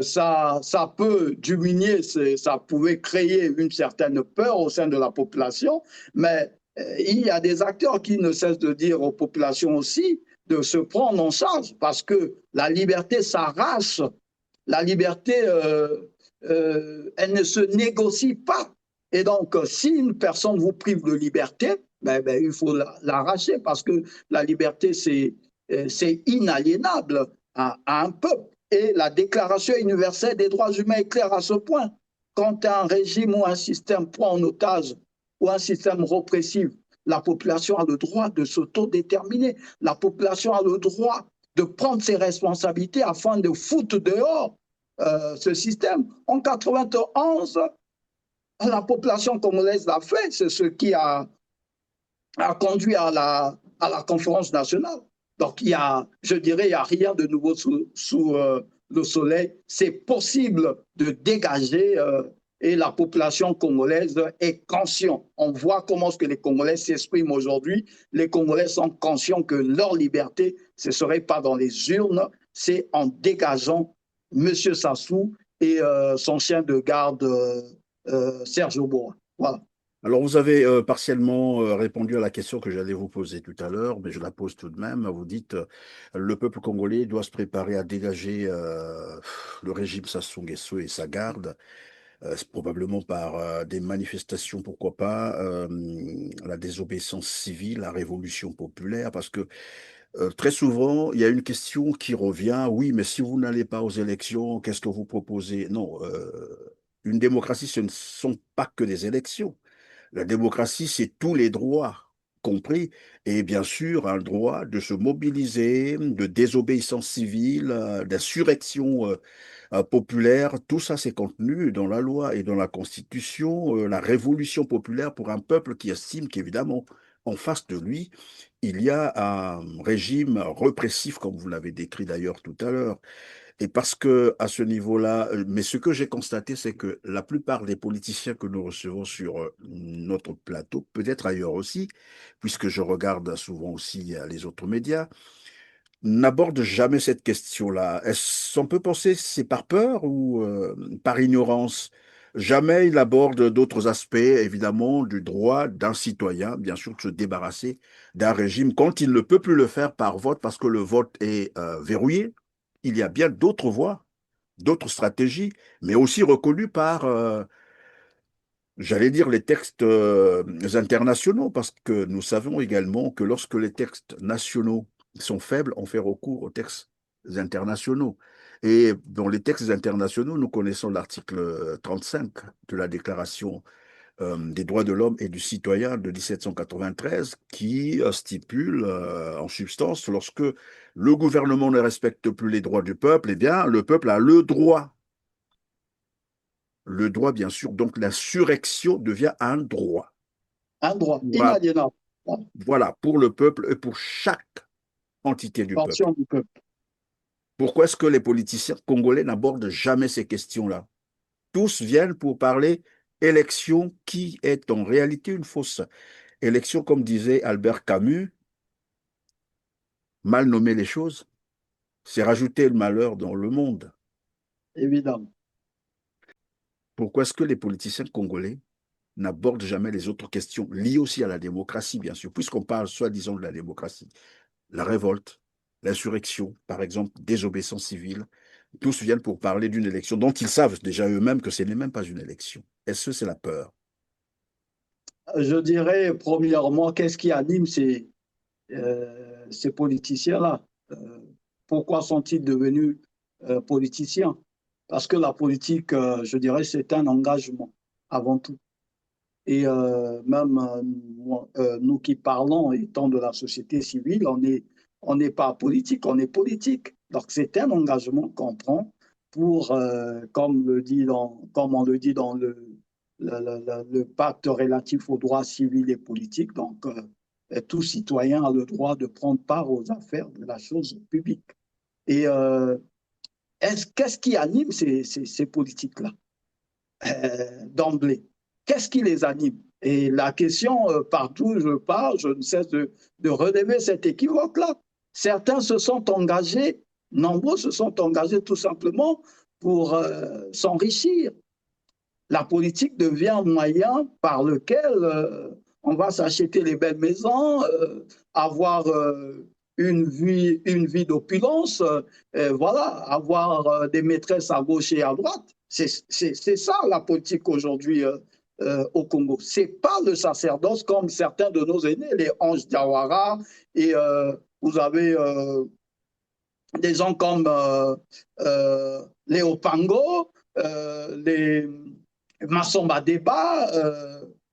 Speaker 2: ça peut diminuer, ça pouvait créer une certaine peur au sein de la population, mais il y a des acteurs qui ne cessent de dire aux populations aussi de se prendre en charge, parce que la liberté s'arrache. La liberté, elle ne se négocie pas. Et donc, si une personne vous prive de liberté, il faut l'arracher, parce que la liberté, c'est inaliénable à un peuple. Et la Déclaration universelle des droits humains est claire à ce point. Quand un régime ou un système prend en otage ou un système répressif, la population a le droit de s'autodéterminer. La population a le droit de prendre ses responsabilités afin de foutre dehors ce système. En 1991, la population congolaise l'a fait. C'est ce qui a conduit à la conférence nationale. Donc, je dirais, il n'y a rien de nouveau sous le soleil. C'est possible de dégager et la population congolaise est consciente. On voit comment ce que les Congolais s'expriment aujourd'hui. Les Congolais sont conscients que leur liberté, ce ne serait pas dans les urnes, c'est en dégageant M. Sassou et son chien de garde Serge Oboa. Voilà.
Speaker 1: Alors, vous avez partiellement répondu à la question que j'allais vous poser tout à l'heure, mais je la pose tout de même. Vous dites le peuple congolais doit se préparer à dégager le régime Sassou Nguesso et sa garde, probablement par des manifestations, pourquoi pas, la désobéissance civile, la révolution populaire, parce que très souvent, il y a une question qui revient, oui, mais si vous n'allez pas aux élections, qu'est-ce que vous proposez? Non, une démocratie, ce ne sont pas que des élections. La démocratie, c'est tous les droits compris, et bien sûr un droit de se mobiliser, de désobéissance civile, d'insurrection populaire. Tout ça, c'est contenu dans la loi et dans la Constitution, la révolution populaire pour un peuple qui estime qu'évidemment, en face de lui, il y a un régime répressif, comme vous l'avez décrit d'ailleurs tout à l'heure. Et parce que à ce niveau-là, mais ce que j'ai constaté, c'est que la plupart des politiciens que nous recevons sur notre plateau, peut-être ailleurs aussi, puisque je regarde souvent aussi les autres médias, n'abordent jamais cette question-là. Est-ce qu'on peut penser que c'est par peur ou par ignorance? Jamais ils abordent d'autres aspects, évidemment, du droit d'un citoyen, bien sûr, de se débarrasser d'un régime quand il ne peut plus le faire par vote parce que le vote est verrouillé. Il y a bien d'autres voies, d'autres stratégies, mais aussi reconnues par J'allais dire les textes internationaux, parce que nous savons également que lorsque les textes nationaux sont faibles, on fait recours aux textes internationaux. Et dans les textes internationaux, nous connaissons l'article 35 de la Déclaration des droits de l'homme et du citoyen de 1793 qui stipule en substance, lorsque le gouvernement ne respecte plus les droits du peuple, eh bien, le peuple a le droit. Le droit, bien sûr, donc l'insurrection devient un droit.
Speaker 2: Un droit
Speaker 1: Voilà,
Speaker 2: inaliénable.
Speaker 1: voilà, pour le peuple et pour chaque entité du peuple.
Speaker 2: Portion du peuple.
Speaker 1: Pourquoi est-ce que les politiciens congolais n'abordent jamais ces questions-là? Tous viennent pour parler élection qui est en réalité une fausse élection, comme disait Albert Camus. Mal nommer les choses, c'est rajouter le malheur dans le monde.
Speaker 2: Évidemment.
Speaker 1: Pourquoi est-ce que les politiciens congolais n'abordent jamais les autres questions liées aussi à la démocratie, bien sûr, puisqu'on parle soi-disant de la démocratie? La révolte, l'insurrection, par exemple, désobéissance civile, tous viennent pour parler d'une élection dont ils savent déjà eux-mêmes que ce n'est même pas une élection. Est-ce que c'est la peur?
Speaker 2: Je dirais, premièrement, qu'est-ce qui anime ces politiciens-là? Pourquoi sont-ils devenus politiciens? Parce que la politique, je dirais, c'est un engagement avant tout. Et même nous qui parlons, étant de la société civile, on n'est pas politique, on est politique. Donc c'est un engagement qu'on prend pour, comme on le dit dans le pacte relatif aux droits civils et politiques, donc tout citoyen a le droit de prendre part aux affaires de la chose publique. Et qu'est-ce qui anime ces politiques-là d'emblée? Qu'est-ce qui les anime? Et la question, partout où je parle, je ne cesse de relever cet équivoque-là. Certains se sont engagés, nombreux se sont engagés tout simplement pour s'enrichir. La politique devient un moyen par lequel on va s'acheter les belles maisons, avoir une vie d'opulence, voilà, avoir des maîtresses à gauche et à droite. C'est ça la politique aujourd'hui au Congo. C'est pas le sacerdoce comme certains de nos aînés, les Ange Diawara, et vous avez des gens comme Léo Pango, les Massomba Deba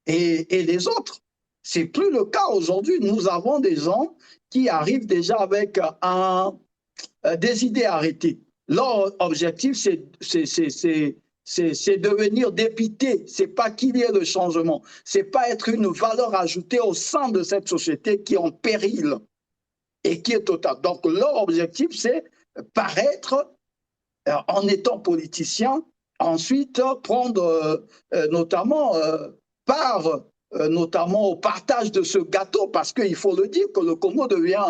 Speaker 2: et les autres. C'est plus le cas aujourd'hui. Nous avons des gens qui arrivent déjà avec des idées arrêtées. Leur objectif, c'est devenir député. C'est pas qu'il y ait le changement. C'est pas être une valeur ajoutée au sein de cette société qui est en péril et qui est totale. Donc leur objectif, c'est paraître en étant politicien, ensuite prendre notamment part notamment au partage de ce gâteau, parce qu'il faut le dire que le Congo devient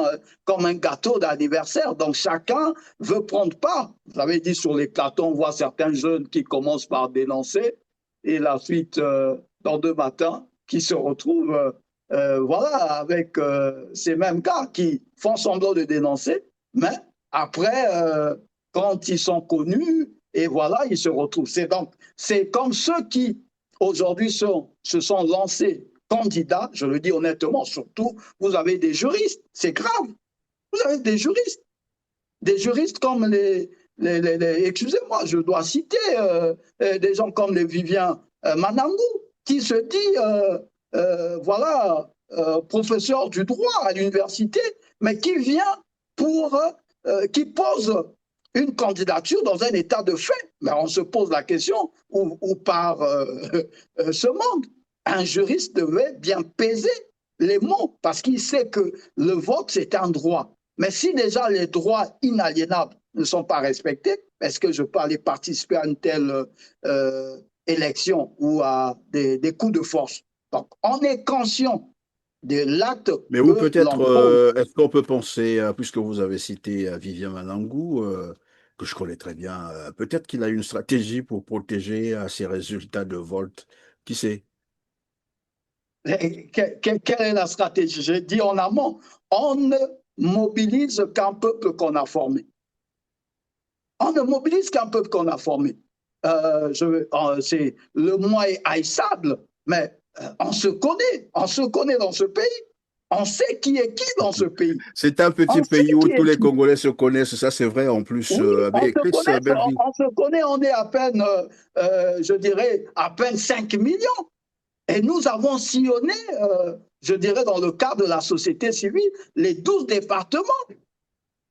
Speaker 2: comme un gâteau d'anniversaire, donc chacun veut prendre part. Vous avez dit sur les plateaux, on voit certains jeunes qui commencent par dénoncer, et la suite, dans 2 matins, qui se retrouvent voilà, avec ces mêmes gars qui font semblant de dénoncer, mais après, quand ils sont connus, et voilà, ils se retrouvent. C'est comme ceux qui aujourd'hui se sont lancés candidats, je le dis honnêtement, surtout, vous avez des juristes, c'est grave. Vous avez des juristes comme excusez-moi, je dois citer des gens comme les Vivien Manangou, qui se dit, voilà, professeur du droit à l'université, mais qui vient qui pose une candidature dans un état de fait. Mais on se pose la question, où part ce monde? Un juriste devait bien peser les mots, parce qu'il sait que le vote, c'est un droit. Mais si déjà les droits inaliénables ne sont pas respectés, est-ce que je peux aller participer à une telle élection ou à des coups de force? Donc, on est conscient de l'acte.
Speaker 1: Mais ou peut-être, est-ce qu'on peut penser, puisque vous avez cité Vivien Manangou, que je connais très bien, peut-être qu'il a une stratégie pour protéger ses résultats de vote. Qui sait?
Speaker 2: Quelle est la stratégie? J'ai dit en amont, on ne mobilise qu'un peuple qu'on a formé. On ne mobilise qu'un peuple qu'on a formé. c'est le moins haïssable, mais on se connaît dans ce pays. On sait qui est qui dans ce pays.
Speaker 1: C'est un petit pays où tous les Congolais se connaissent, ça c'est vrai en plus.
Speaker 2: Oui, on se connaît, on est à peine, je dirais, à peine 5 millions. Et nous avons sillonné, je dirais, dans le cadre de la société civile, les 12 départements.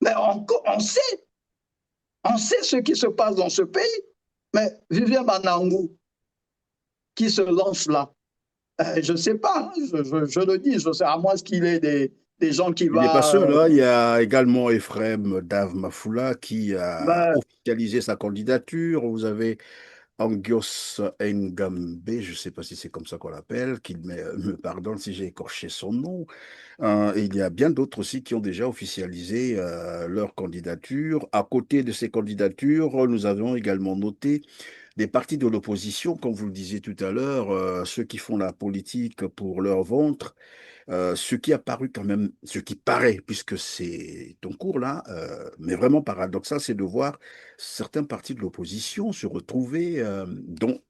Speaker 2: Mais on sait ce qui se passe dans ce pays. Mais Vivien Banangou, qui se lance là, je ne sais pas, je le dis, je sais, à moins qu'il ait des gens qui
Speaker 1: Il n'est pas seul, hein. Il y a également Ephraim Dav Mafoula qui a officialisé sa candidature. Vous avez Angios Ngambe, je ne sais pas si c'est comme ça qu'on l'appelle, qu'il me pardonne si j'ai écorché son nom. Et il y a bien d'autres aussi qui ont déjà officialisé leur candidature. À côté de ces candidatures, nous avons également noté des partis de l'opposition, comme vous le disiez tout à l'heure, ceux qui font la politique pour leur ventre. Ce qui a paru quand même, ce qui paraît, puisque c'est en cours là, mais vraiment paradoxal, c'est de voir certains partis de l'opposition se retrouver, dont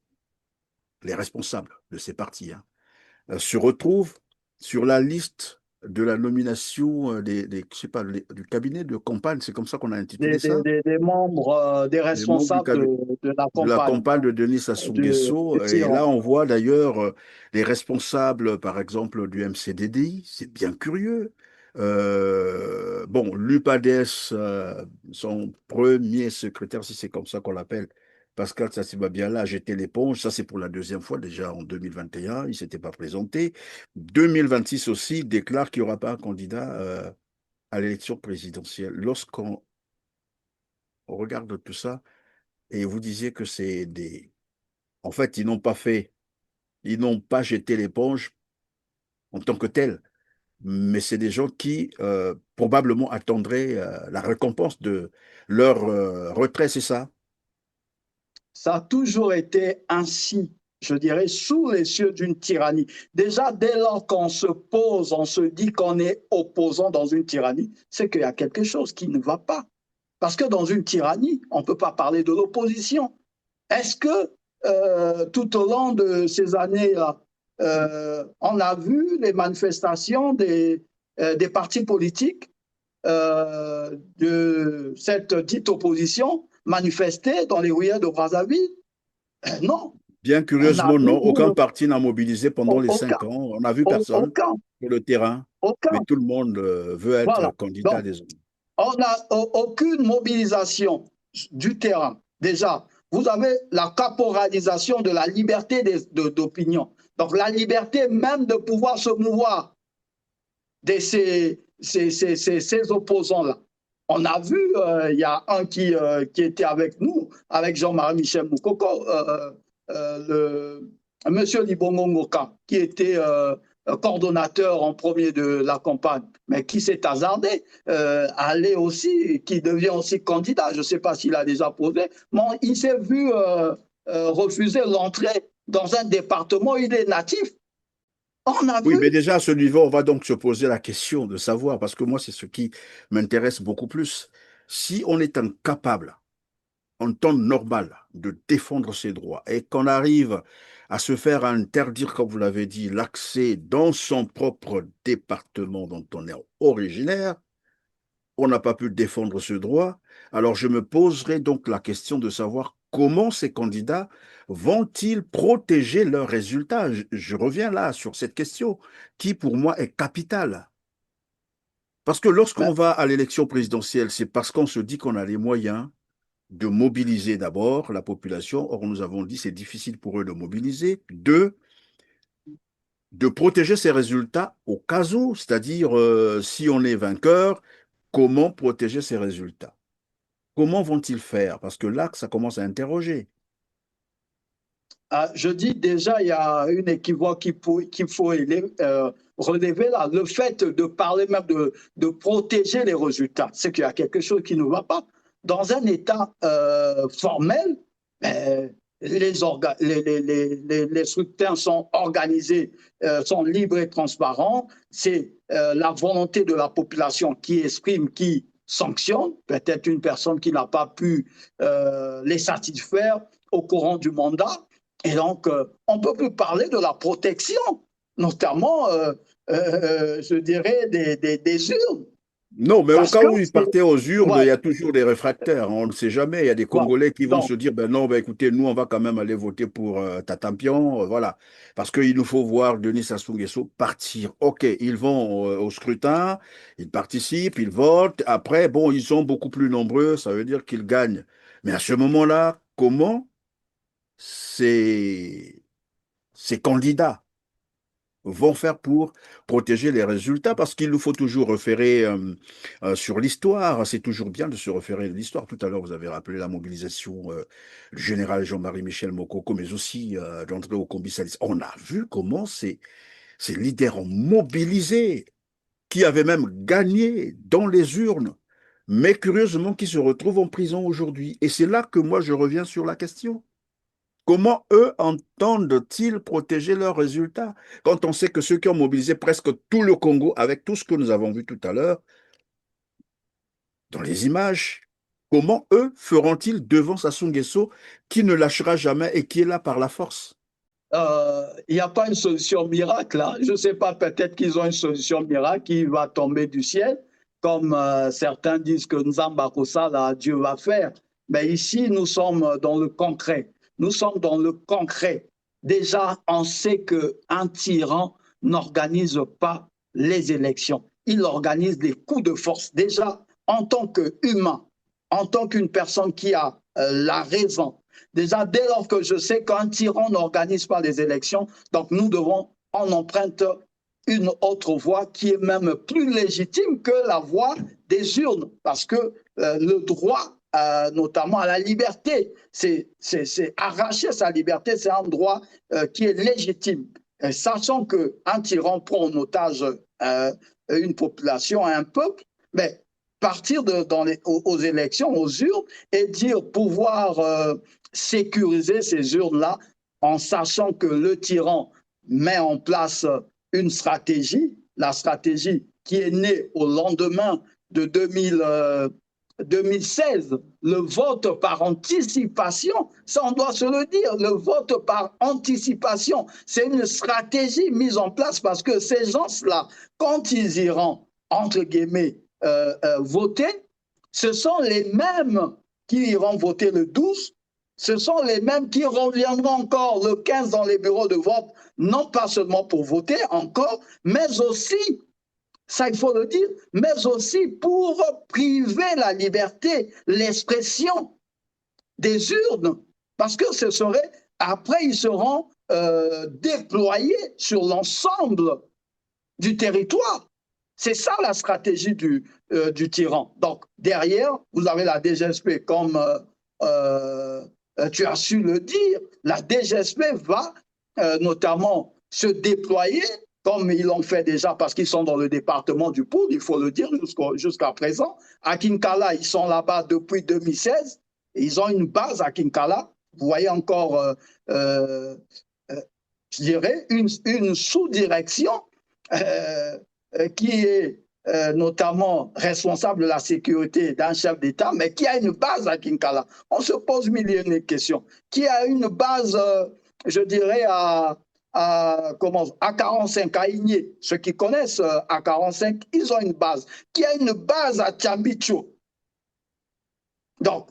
Speaker 1: les responsables de ces partis, hein, se retrouvent sur la liste de la nomination je sais pas, du cabinet de campagne, c'est comme ça qu'on a intitulé ça.
Speaker 2: Des membres, des responsables de la campagne
Speaker 1: de Denis Sassou Nguesso. Et là, on voit d'ailleurs les responsables, par exemple, du MCDDI. C'est bien curieux. Bon, l'UPADES, son premier secrétaire, si c'est comme ça qu'on l'appelle, Pascal Sassibabiala, a jeté l'éponge. Ça, c'est pour la deuxième fois déjà en 2021. Il ne s'était pas présenté. 2026 aussi, il déclare qu'il n'y aura pas un candidat à l'élection présidentielle. Lorsqu'on regarde tout ça, et vous disiez que c'est des... En fait, ils n'ont pas jeté l'éponge en tant que tel, mais c'est des gens qui probablement attendraient la récompense de leur retrait, c'est ça?
Speaker 2: Ça a toujours été ainsi, je dirais, sous les cieux d'une tyrannie. Déjà, dès lors qu'on se pose, on se dit qu'on est opposant dans une tyrannie, c'est qu'il y a quelque chose qui ne va pas. Parce que dans une tyrannie, on ne peut pas parler de l'opposition. Est-ce que tout au long de ces années-là, on a vu les manifestations des partis politiques de cette dite opposition manifester dans les ruelles de Brazzaville? Non.
Speaker 1: Bien curieusement, non. Aucun parti n'a mobilisé pendant les 5 ans. On n'a vu personne sur le terrain. Mais tout le monde veut être candidat désormais.
Speaker 2: On n'a aucune mobilisation du terrain. Déjà, vous avez la caporalisation de la liberté d'opinion. Donc la liberté même de pouvoir se mouvoir de ces opposants-là. On a vu, il y a un qui était avec nous, avec Jean-Marie Michel Moukoko, Monsieur Libongo Ngoka, qui était coordonnateur en premier de la campagne, mais qui s'est hasardé à aller aussi, qui devient aussi candidat. Je ne sais pas s'il a déjà posé, mais il s'est vu refuser l'entrée dans un département où il est natif.
Speaker 1: Oui, mais déjà à ce niveau, on va donc se poser la question de savoir, parce que moi, c'est ce qui m'intéresse beaucoup plus. Si on est incapable, en temps normal, de défendre ses droits et qu'on arrive à se faire interdire, comme vous l'avez dit, l'accès dans son propre département dont on est originaire, on n'a pas pu défendre ce droit. Alors je me poserai donc la question de savoir comment ces candidats vont-ils protéger leurs résultats? Je reviens là sur cette question qui, pour moi, est capitale. Parce que lorsqu'on va à l'élection présidentielle, c'est parce qu'on se dit qu'on a les moyens de mobiliser d'abord la population. Or, nous avons dit que c'est difficile pour eux de mobiliser. Deux, de protéger ces résultats au cas où, c'est-à-dire si on est vainqueur, comment protéger ces résultats? Comment vont-ils faire? Parce que là, ça commence à interroger.
Speaker 2: Je dis déjà, il y a une équivoque qu'il faut relever là. Le fait de parler même de protéger les résultats, c'est qu'il y a quelque chose qui ne va pas. Dans un État formel, les scrutins sont organisés, sont libres et transparents. C'est la volonté de la population qui exprime qui sanctionne peut-être une personne qui n'a pas pu les satisfaire au courant du mandat. Et donc, on ne peut plus parler de la protection, notamment, je dirais, des urnes.
Speaker 1: Non, mais au
Speaker 2: Parce
Speaker 1: cas
Speaker 2: que
Speaker 1: où ils partaient aux urnes, il
Speaker 2: ouais,
Speaker 1: y a toujours des réfractaires. On ne sait jamais. Il y a des
Speaker 2: voilà.
Speaker 1: Congolais qui vont
Speaker 2: Donc,
Speaker 1: se dire, ben non, ben écoutez, nous, on va quand même aller voter pour Tatampion. Voilà. Parce qu'il nous faut voir Denis Sassou Nguesso partir. OK, ils vont au scrutin, ils participent, ils votent. Après, bon, ils sont beaucoup plus nombreux. Ça veut dire qu'ils gagnent. Mais à ce moment-là, comment ces, ces candidats vont faire pour protéger les résultats, parce qu'il nous faut toujours référer sur l'histoire. C'est toujours bien de se référer à l'histoire. Tout à l'heure, vous avez rappelé la mobilisation du général Jean-Marie Michel Mokoko, mais aussi d'André Okombi-Salis. On a vu comment ces leaders ont mobilisé, qui avaient même gagné dans les urnes, mais curieusement qui se retrouvent en prison aujourd'hui. Et c'est là que moi, je reviens sur la question. Comment eux entendent-ils protéger leurs résultats quand on sait que ceux qui ont mobilisé presque tout le Congo, avec tout ce que nous avons vu tout à l'heure dans les images, comment eux feront-ils devant Sassou Nguesso qui ne lâchera jamais et qui est là par la force?
Speaker 2: il n'y a pas une solution miracle, là. Je ne sais pas, peut-être qu'ils ont une solution miracle qui va tomber du ciel, comme certains disent que Nzamba Kosala, Dieu va faire. Mais ici, nous sommes dans le concret. Nous sommes dans le concret. Déjà, on sait qu'un tyran n'organise pas les élections. Il organise les coups de force. Déjà, en tant qu'humain, en tant qu'une personne qui a la raison, déjà, dès lors que je sais qu'un tyran n'organise pas les élections, donc nous devons en emprunter une autre voie qui est même plus légitime que la voie des urnes, parce que le droit, notamment à la liberté, c'est arracher sa liberté, c'est un droit qui est légitime. Et sachant qu'un tyran prend en otage une population, un peuple, mais partir aux élections, aux urnes, et dire pouvoir sécuriser ces urnes-là en sachant que le tyran met en place une stratégie, la stratégie qui est née au lendemain de 2016, le vote par anticipation, ça on doit se le dire, le vote par anticipation, c'est une stratégie mise en place parce que ces gens-là, quand ils iront, entre guillemets, voter, ce sont les mêmes qui iront voter le 12, ce sont les mêmes qui reviendront encore le 15 dans les bureaux de vote, non pas seulement pour voter encore, mais aussi, ça il faut le dire, mais aussi pour priver la liberté, l'expression des urnes, parce que ce serait, après ils seront déployés sur l'ensemble du territoire. C'est ça la stratégie du tyran. Donc derrière, vous avez la DGSP comme tu as su le dire, la DGSP va notamment se déployer, comme ils l'ont fait déjà, parce qu'ils sont dans le département du Poul, il faut le dire, jusqu'à présent. À Kinkala, ils sont là-bas depuis 2016. Ils ont une base à Kinkala. Vous voyez encore, je dirais, une sous-direction qui est notamment responsable de la sécurité d'un chef d'État, mais qui a une base à Kinkala. On se pose mille et une questions. Qui a une base, je dirais, à 45, à Igné. Ceux qui connaissent à 45, ils ont une base. Qui a une base à Tchambicho. Donc,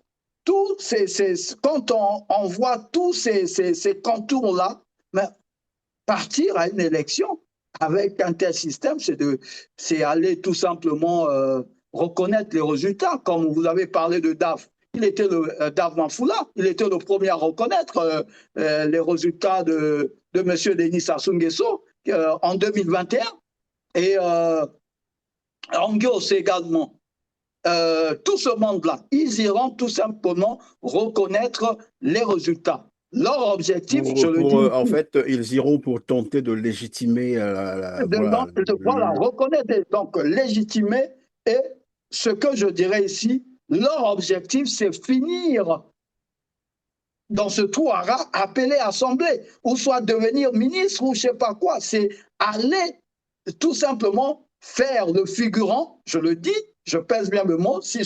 Speaker 2: quand on voit tous ces contours-là, partir à une élection avec un tel système, c'est aller tout simplement reconnaître les résultats. Comme vous avez parlé de DAF, il était DAF Manfoula, il était le premier à reconnaître les résultats de M. Denis Sassou Nguesso en 2021. Et Angios également. Tout ce monde-là, ils iront tout simplement reconnaître les résultats. Leur objectif, je le dis.
Speaker 1: En fait, ils iront pour tenter de légitimer
Speaker 2: voilà, reconnaître, donc légitimer. Et ce que je dirais ici, leur objectif, c'est finir dans ce trou à rat, appeler assemblée, ou soit devenir ministre, ou je ne sais pas quoi. C'est aller tout simplement faire le figurant, je le dis, je pèse bien le mot, si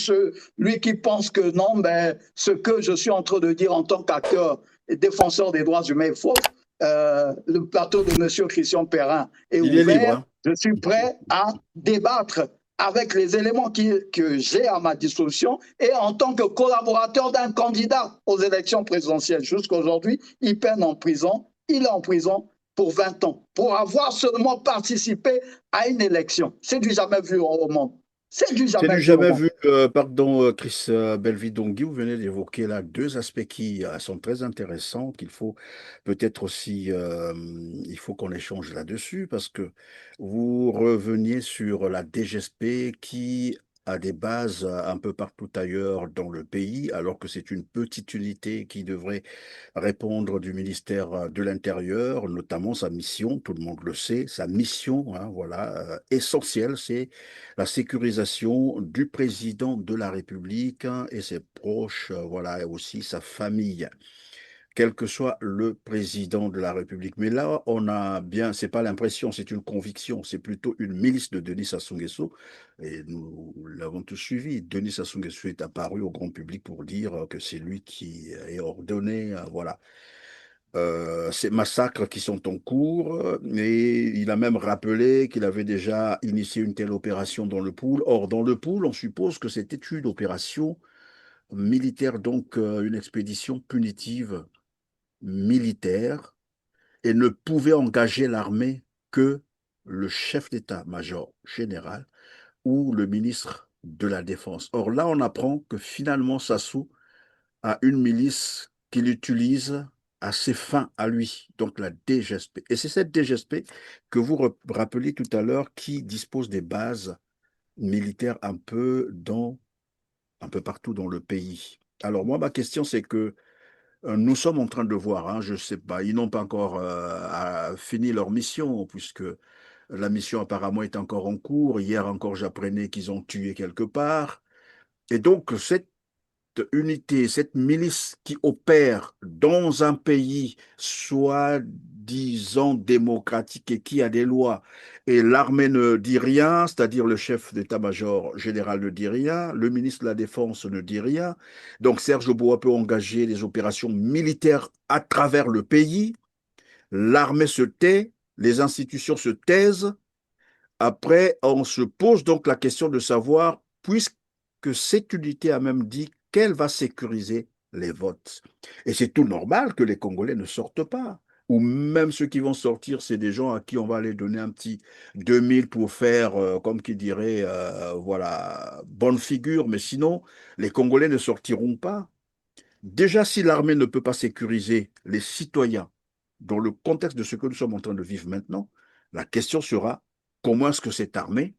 Speaker 2: lui qui pense que non, ben, ce que je suis en train de dire en tant qu'acteur et défenseur des droits humains est faux, le plateau de M. Christian Perrin est
Speaker 1: Il est libre,
Speaker 2: ouvert.
Speaker 1: hein.
Speaker 2: Je suis prêt à débattre avec les éléments que j'ai à ma disposition et en tant que collaborateur d'un candidat aux élections présidentielles. Jusqu'à aujourd'hui, il peine en prison. Il est en prison pour 20 ans, pour avoir seulement participé à une élection. C'est du jamais vu au monde. C'est du
Speaker 1: C'est
Speaker 2: jamais
Speaker 1: du
Speaker 2: vu au
Speaker 1: jamais
Speaker 2: monde.
Speaker 1: vu. Pardon, Chris Belvidongui, vous venez d'évoquer là deux aspects qui sont très intéressants, qu'il faut peut-être aussi, il faut qu'on échange là-dessus, parce que vous reveniez sur la DGSP qui a des bases un peu partout ailleurs dans le pays, alors que c'est une petite unité qui devrait répondre du ministère de l'Intérieur, notamment sa mission, tout le monde le sait, sa mission, hein, voilà, essentielle, c'est la sécurisation du président de la République et ses proches, voilà, et aussi sa famille, quel que soit le président de la République. Mais là, on a bien, c'est pas l'impression, c'est une conviction, c'est plutôt une milice de Denis Sassou Nguesso, et nous l'avons tous suivi. Denis Sassou Nguesso est apparu au grand public pour dire que c'est lui qui est ordonné, voilà, ces massacres qui sont en cours, et il a même rappelé qu'il avait déjà initié une telle opération dans le Pool. Or, dans le Pool, on suppose que c'était une opération militaire, donc une expédition punitive militaire, et ne pouvait engager l'armée que le chef d'état-major général ou le ministre de la Défense. Or, là, on apprend que finalement, Sassou à une milice qu'il utilise à ses fins à lui, donc la DGSP. Et c'est cette DGSP que vous rappeliez tout à l'heure qui dispose des bases militaires un peu partout dans le pays. Alors moi, ma question, c'est que nous sommes en train de voir, hein, je ne sais pas, ils n'ont pas encore fini leur mission, puisque la mission apparemment est encore en cours. Hier encore, j'apprenais qu'ils ont tué quelque part. Et donc, cette unité, cette milice qui opère dans un pays soi-disant démocratique et qui a des lois, et l'armée ne dit rien, c'est-à-dire le chef d'état-major général ne dit rien, le ministre de la Défense ne dit rien, donc Serge Bois peut engager des opérations militaires à travers le pays, l'armée se tait, les institutions se taisent, après on se pose donc la question de savoir, puisque cette unité a même dit qu'elle va sécuriser les votes. Et c'est tout normal que les Congolais ne sortent pas. Ou même ceux qui vont sortir, c'est des gens à qui on va aller donner un petit 2000 pour faire, comme qui dirait, voilà, bonne figure. Mais sinon, les Congolais ne sortiront pas. Déjà, si l'armée ne peut pas sécuriser les citoyens dans le contexte de ce que nous sommes en train de vivre maintenant, la question sera comment est-ce que cette armée,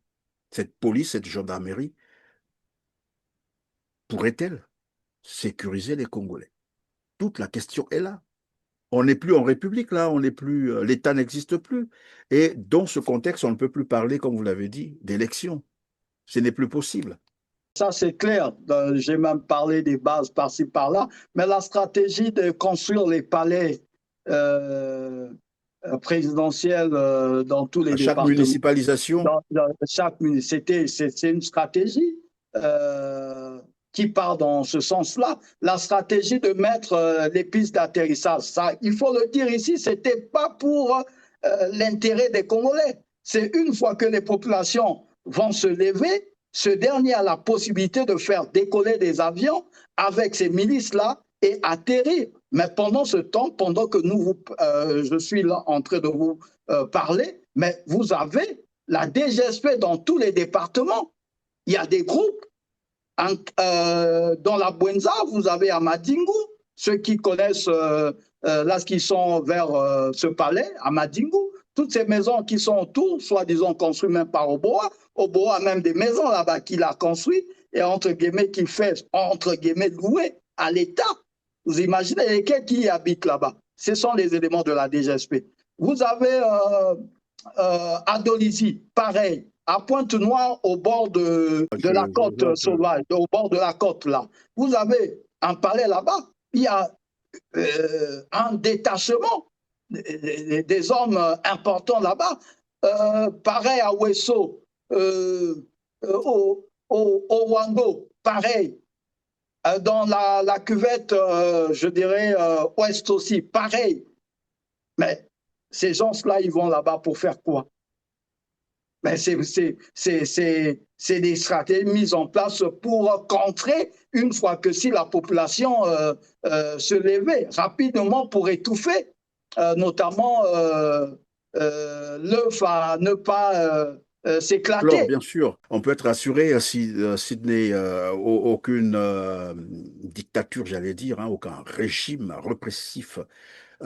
Speaker 1: cette police, cette gendarmerie pourrait-elle sécuriser les Congolais? Toute la question est là. On n'est plus en République, là, on n'est plus, l'État n'existe plus. Et dans ce contexte, on ne peut plus parler, comme vous l'avez dit, d'élection. Ce n'est plus possible.
Speaker 2: Ça, c'est clair. J'ai même parlé des bases par-ci, par-là. Mais la stratégie de construire les palais présidentiels dans tous les
Speaker 1: À chaque
Speaker 2: départements,
Speaker 1: municipalisation,
Speaker 2: c'est une stratégie qui part dans ce sens-là. La stratégie de mettre les pistes d'atterrissage, ça, il faut le dire ici, ce n'était pas pour l'intérêt des Congolais. C'est une fois que les populations vont se lever, ce dernier a la possibilité de faire décoller des avions avec ces milices-là et atterrir. Mais pendant ce temps, pendant que je suis là en train de vous parler, mais vous avez la DGSP dans tous les départements. Il y a des groupes. Dans la Bwenza, vous avez à Madingu, ceux qui connaissent, là, qui sont vers ce palais, à Madingu, toutes ces maisons qui sont autour, soi-disant construites même par Oboa. Oboa a même des maisons là-bas qu'il a construites et entre guillemets qu'il fait, entre guillemets, louer à l'État. Vous imaginez lesquels qui habitent là-bas? Ce sont les éléments de la DGSP. Vous avez Adolizi, pareil, à Pointe-Noire, au bord de la côte sauvage, au bord de la côte là. Vous avez un palais là-bas, il y a un détachement des hommes importants là-bas. Pareil à Ouesso, au Rwanda, pareil. Dans la cuvette, je dirais, ouest aussi, pareil. Mais ces gens-là, ils vont là-bas pour faire quoi? Mais c'est des stratégies mises en place pour contrer une fois que si la population se levait rapidement pour étouffer, notamment l'œuf à ne pas
Speaker 1: Alors,
Speaker 2: s'éclater.
Speaker 1: bien sûr, on peut être assuré, si Sydney, aucune dictature, j'allais dire, hein, aucun régime répressif,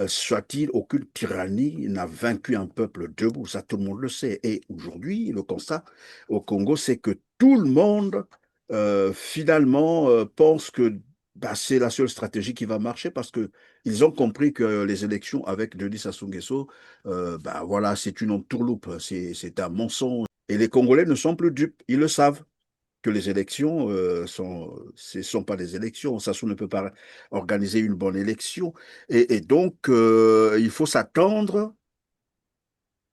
Speaker 1: soit-il, aucune tyrannie n'a vaincu un peuple debout, ça tout le monde le sait. Et aujourd'hui, le constat au Congo, c'est que tout le monde, finalement, pense que bah, c'est la seule stratégie qui va marcher parce que ils ont compris que les élections avec Denis Sassou Nguesso, bah, voilà, c'est une entourloupe, c'est un mensonge. Et les Congolais ne sont plus dupes, ils le savent que les élections ce sont pas des élections. Sassou ne peut pas organiser une bonne élection. Et donc, il faut s'attendre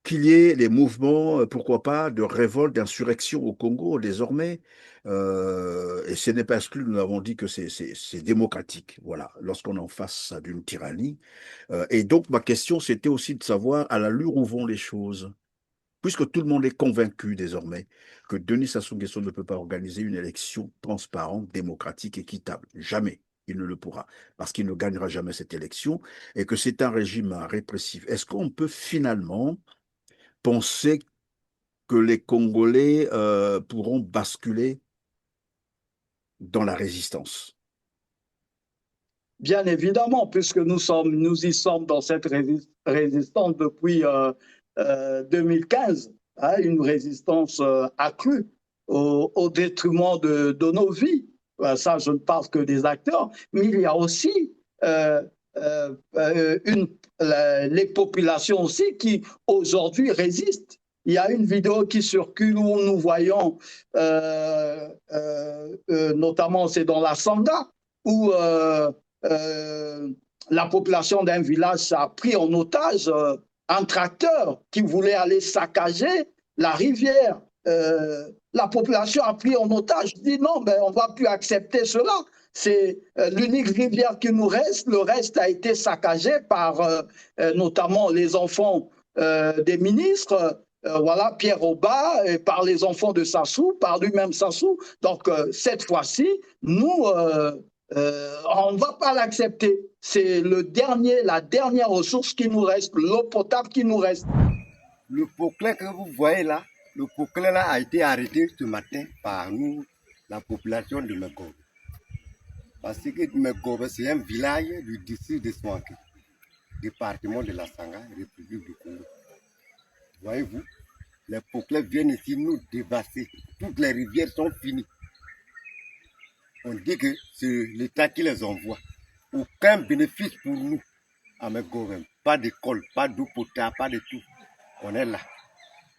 Speaker 1: qu'il y ait des mouvements, pourquoi pas, de révolte, d'insurrection au Congo désormais. Et ce n'est pas exclu, nous l'avons dit que c'est démocratique, voilà, lorsqu'on est en face d'une tyrannie. Et donc, ma question, c'était aussi de savoir à l'allure où vont les choses. Puisque tout le monde est convaincu désormais que Denis Sassou Nguesso ne peut pas organiser une élection transparente, démocratique, équitable. Jamais. Il ne le pourra, parce qu'il ne gagnera jamais cette élection, et que c'est un régime répressif. Est-ce qu'on peut finalement penser que les Congolais pourront basculer dans la résistance?
Speaker 2: Bien évidemment, puisque nous y sommes dans cette résistance depuis 2015, hein, une résistance accrue au détriment de nos vies. Ça, je ne parle que des acteurs, mais il y a aussi euh, les populations aussi qui aujourd'hui résistent. Il y a une vidéo qui circule où nous voyons, notamment c'est dans la Sangha, où euh, la population d'un village a pris en otage un tracteur qui voulait aller saccager la rivière. La population a pris en otage, dit non, mais on ne va plus accepter cela. C'est l'unique rivière qui nous reste. Le reste a été saccagé par notamment les enfants des ministres. Voilà, Pierre Auba, et par les enfants de Sassou, par lui-même Sassou. Donc, cette fois-ci, nous, on ne va pas l'accepter. C'est la dernière ressource qui nous reste, l'eau potable qui nous reste.
Speaker 7: Le Poclin que vous voyez là, le Poclin là a été arrêté ce matin par nous, la population de Megobe. Parce que Megobe, c'est un village du district de Swanké, département de la Sangha, République du Congo. Voyez-vous, les Poclins viennent ici nous dévaster. Toutes les rivières sont finies. On dit que c'est l'État qui les envoie. Aucun bénéfice pour nous à Megobe. Pas d'école, pas d'eau potable, pas de tout. On est là.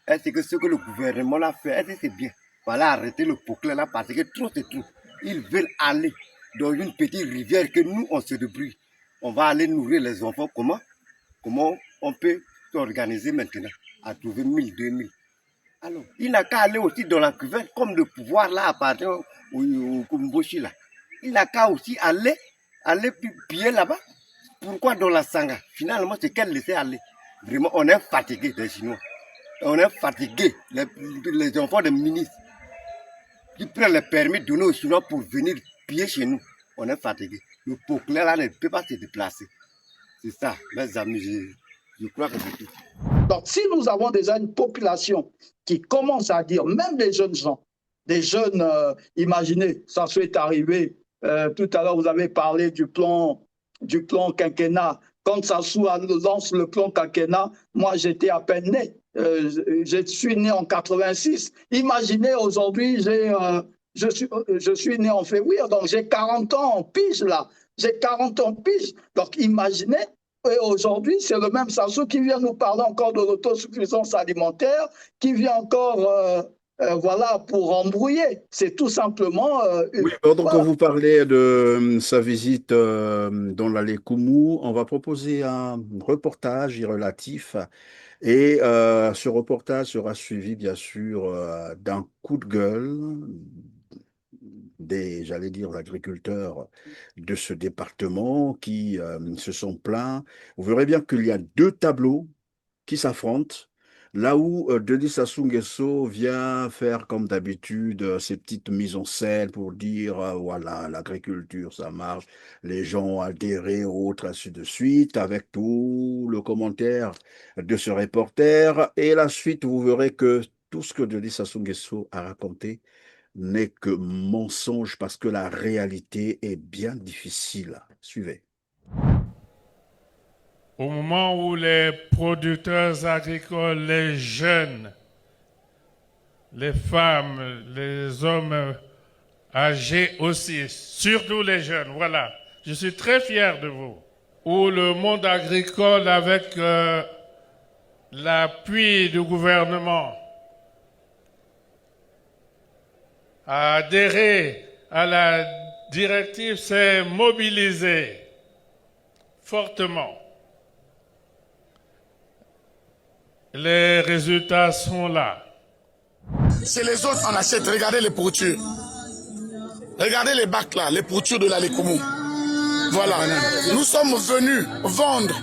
Speaker 7: Est-ce que ce que le gouvernement l'a fait, est-ce que c'est bien? Voilà, arrêter le Poclin là parce que trop c'est trop. Ils veulent aller dans une petite rivière que nous, on se débrouille. On va aller nourrir les enfants. Comment? Comment on peut s'organiser maintenant à trouver 1000, 2000? Alors, il n'a qu'à aller aussi dans la cuvette, comme le pouvoir là appartient au Kumboshi là. Il n'a qu'à aussi aller piller là-bas. Pourquoi dans la Sangha? Finalement, c'est qu'elle laissait aller. Vraiment, on est fatigué des Chinois. On est fatigué, les enfants des ministres qui prennent les permis donnés aux Chinois pour venir piller chez nous. On est fatigué. Le Poclin là ne peut pas se déplacer. C'est ça, mes amis, je crois que c'est tout.
Speaker 2: Donc, si nous avons déjà une population qui commence à dire, même les jeunes gens, des jeunes, imaginez, ça est arrivé, tout à l'heure vous avez parlé du plan quinquennat. Quand Sassou lance le plan quinquennat, moi j'étais à peine né. Je suis né en 86. Imaginez aujourd'hui, je suis né en février, donc j'ai 40 ans en pige là. J'ai 40 ans en pige. Donc imaginez, et aujourd'hui, c'est le même Sassou qui vient nous parler encore de l'autosuffisance alimentaire, qui vient encore voilà, pour embrouiller. C'est tout simplement...
Speaker 1: Oui, pendant que
Speaker 2: voilà.
Speaker 1: vous parlez de sa visite dans l'allée Koumou, on va proposer un reportage y relatif. Et ce reportage sera suivi, bien sûr, d'un coup de gueule des, j'allais dire, agriculteurs de ce département qui se sont plaints. Vous verrez bien qu'il y a deux tableaux qui s'affrontent. Là où Denis Sassou Nguesso vient faire, comme d'habitude, ses petites mises en scène pour dire, voilà, l'agriculture, ça marche, les gens ont adhéré, autres, ainsi de suite, avec tout le commentaire de ce reporter. Et la suite, vous verrez que tout ce que Denis Sassou Nguesso a raconté n'est que mensonge parce que la réalité est bien difficile. Suivez.
Speaker 8: Au moment où les producteurs agricoles, les jeunes, les femmes, les hommes âgés aussi, surtout les jeunes, voilà, je suis très fier de vous, où le monde agricole, avec l'appui du gouvernement, a adhéré à la directive, s'est mobilisé fortement. Les résultats sont là.
Speaker 9: C'est les autres, on achète. Regardez les pourritures. Regardez les bacs là, les pourritures de la Lékoumou. Voilà. Nous sommes venus vendre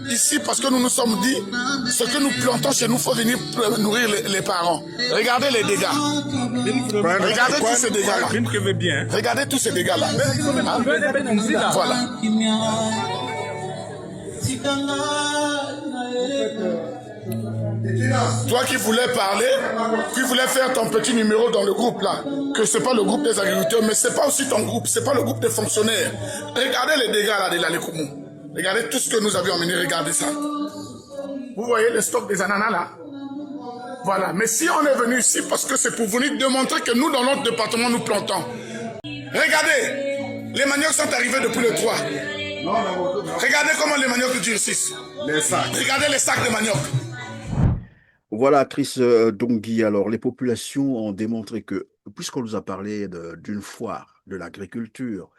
Speaker 9: ici parce que nous nous sommes dit, ce que nous plantons chez nous, il faut venir nourrir les parents. Regardez les dégâts. Regardez tous ces dégâts-là. Regardez tous ces dégâts-là. Voilà. Toi qui voulais parler, qui voulais faire ton petit numéro dans le groupe là, que c'est pas le groupe des agriculteurs, mais c'est pas aussi ton groupe, c'est pas le groupe des fonctionnaires. Regardez les dégâts là de la Lékoumou. Regardez tout ce que nous avions amené, regardez ça. Vous voyez le stock des ananas là? Voilà, mais si on est venu ici parce que c'est pour venir démontrer que nous dans notre département nous plantons. Regardez, les maniocs sont arrivés depuis le 3. Regardez comment les maniocs durcissent. Regardez les sacs de manioc.
Speaker 1: Voilà, Chris Dongui. Alors, les populations ont démontré que, puisqu'on nous a parlé d'une foire de l'agriculture,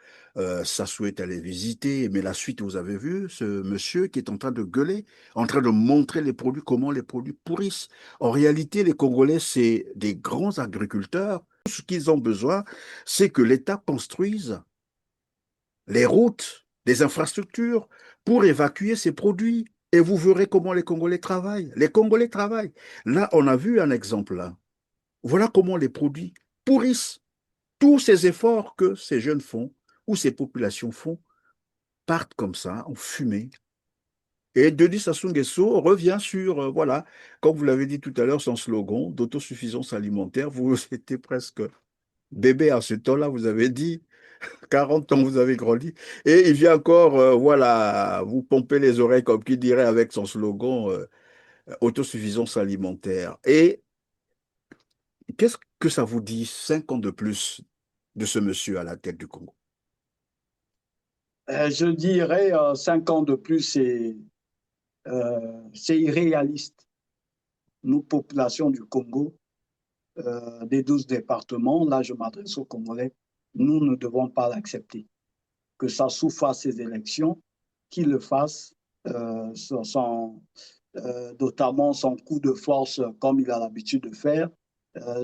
Speaker 1: Sassou est allé visiter, mais la suite, vous avez vu, ce monsieur qui est en train de gueuler, en train de montrer les produits, comment les produits pourrissent. En réalité, les Congolais, c'est des grands agriculteurs. Tout ce qu'ils ont besoin, c'est que l'État construise les routes, les infrastructures pour évacuer ces produits. Et vous verrez comment les Congolais travaillent. Les Congolais travaillent. Là, on a vu un exemple là. Voilà comment les produits pourrissent. Tous ces efforts que ces jeunes font, ou ces populations font, partent comme ça, en fumée. Et Denis Sassou Nguesso revient sur, voilà, comme vous l'avez dit tout à l'heure, son slogan d'autosuffisance alimentaire. Vous étiez presque bébé à ce temps-là, vous avez dit. 40 ans, vous avez grandi. Et il vient encore, voilà, vous pomper les oreilles, comme qui dirait, avec son slogan autosuffisance alimentaire. Et qu'est-ce que ça vous dit, 5 ans de plus, de ce monsieur à la tête du Congo?
Speaker 2: Je dirais 5 ans de plus, c'est irréaliste. Nous, population du Congo, des 12 départements, là je m'adresse aux Congolais, nous ne devons pas l'accepter. Que Sassou fasse ses élections, qu'il le fasse, notamment son coup de force comme il a l'habitude de faire.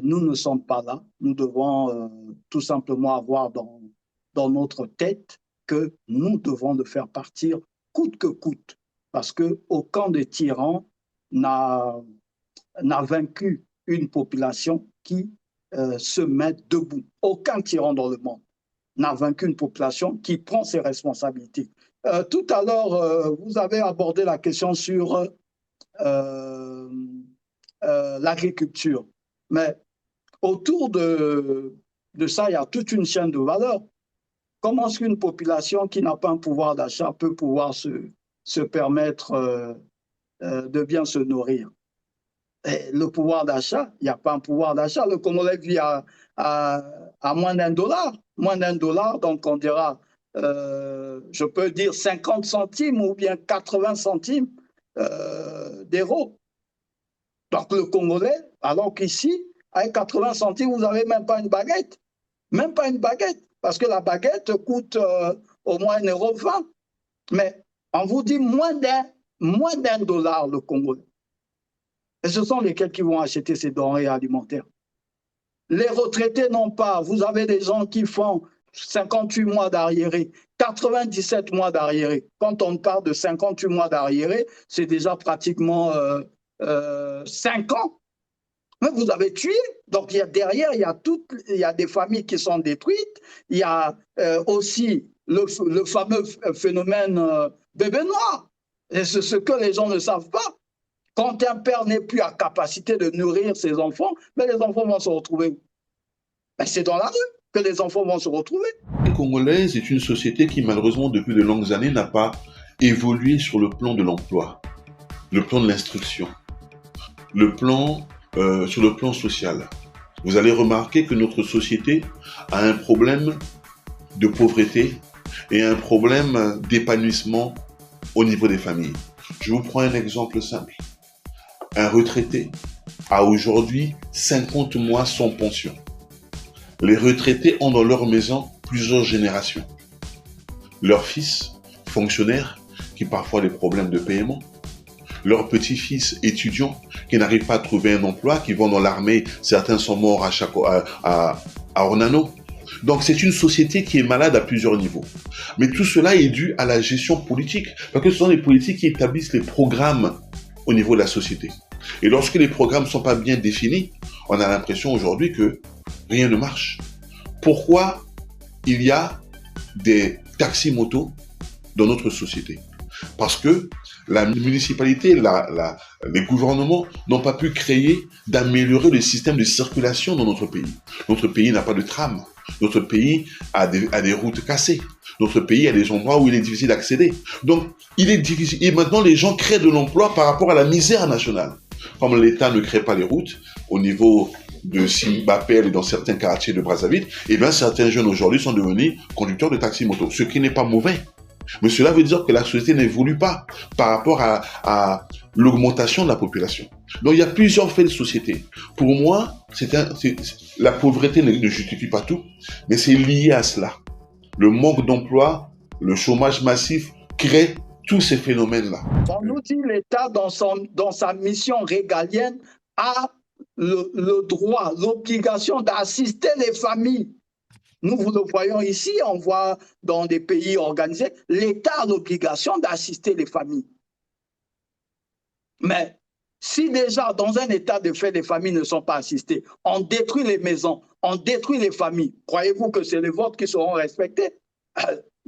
Speaker 2: Nous ne sommes pas là. Nous devons tout simplement avoir dans notre tête que nous devons le faire partir coûte que coûte. Parce qu'aucun des tyrans n'a vaincu une population qui se met debout. Aucun tyran dans le monde n'a vaincu une population qui prend ses responsabilités. Tout à l'heure, vous avez abordé la question sur l'agriculture. Mais autour de ça, il y a toute une chaîne de valeur. Comment est-ce qu'une population qui n'a pas un pouvoir d'achat peut pouvoir se permettre de bien se nourrir? Et le pouvoir d'achat, il n'y a pas un pouvoir d'achat. Le Congolais vit à moins $1. Moins $1, donc on dira, je peux dire 50 centimes ou bien 80 centimes d'euros. Donc le Congolais, alors qu'ici, avec 80 centimes, vous n'avez même pas une baguette. Même pas une baguette, parce que la baguette coûte au moins €1,20. Mais on vous dit moins $1 le Congolais. Et ce sont lesquels qui vont acheter ces denrées alimentaires. Les retraités n'ont pas. Vous avez des gens qui font 58 mois d'arriéré, 97 mois d'arriéré. Quand on parle de 58 mois d'arriéré, c'est déjà pratiquement 5 ans. Mais vous avez tué. Donc derrière, il y a des familles qui sont détruites. Il y a aussi le fameux phénomène bébé noir. Et c'est ce que les gens ne savent pas. Quand un père n'est plus à capacité de nourrir ses enfants, mais les enfants vont se retrouver. Ben, c'est dans la rue que les enfants vont se retrouver.
Speaker 10: La congolaise est une société qui, malheureusement, depuis de longues années, n'a pas évolué sur le plan de l'emploi, le plan de l'instruction, sur le plan social. Vous allez remarquer que notre société a un problème de pauvreté et un problème d'épanouissement au niveau des familles. Je vous prends un exemple simple. Un retraité a aujourd'hui 50 mois sans pension. Les retraités ont dans leur maison plusieurs générations. Leurs fils, fonctionnaires, qui parfois ont des problèmes de paiement. Leurs petits-fils, étudiants, qui n'arrivent pas à trouver un emploi, qui vont dans l'armée. Certains sont morts à Ornano. Donc c'est une société qui est malade à plusieurs niveaux. Mais tout cela est dû à la gestion politique. Parce que ce sont les politiques qui établissent les programmes au niveau de la société. Et lorsque les programmes ne sont pas bien définis, on a l'impression aujourd'hui que rien ne marche. Pourquoi il y a des taxis-motos dans notre société? Parce que la municipalité, les gouvernements n'ont pas pu d'améliorer le système de circulation dans notre pays. Notre pays n'a pas de tram. Notre pays a des routes cassées. Notre pays a des endroits où il est difficile d'accéder. Donc, il est difficile. Et maintenant, les gens créent de l'emploi par rapport à la misère nationale. Comme l'État ne crée pas les routes au niveau de Simbapel et dans certains quartiers de Brazzaville, eh bien, certains jeunes aujourd'hui sont devenus conducteurs de taxi-moto, ce qui n'est pas mauvais. Mais cela veut dire que la société n'évolue pas par rapport à l'augmentation de la population. Donc, il y a plusieurs faits de société. Pour moi, la pauvreté ne justifie pas tout, mais c'est lié à cela. Le manque d'emploi, le chômage massif crée tous ces phénomènes-là.
Speaker 2: On nous dit l'État, dans sa mission régalienne, a le droit, l'obligation d'assister les familles. Nous le voyons ici, on voit dans des pays organisés, l'État a l'obligation d'assister les familles. Mais si déjà dans un état de fait, les familles ne sont pas assistées, on détruit les maisons, on détruit les familles, croyez-vous que c'est les votes qui seront respectés?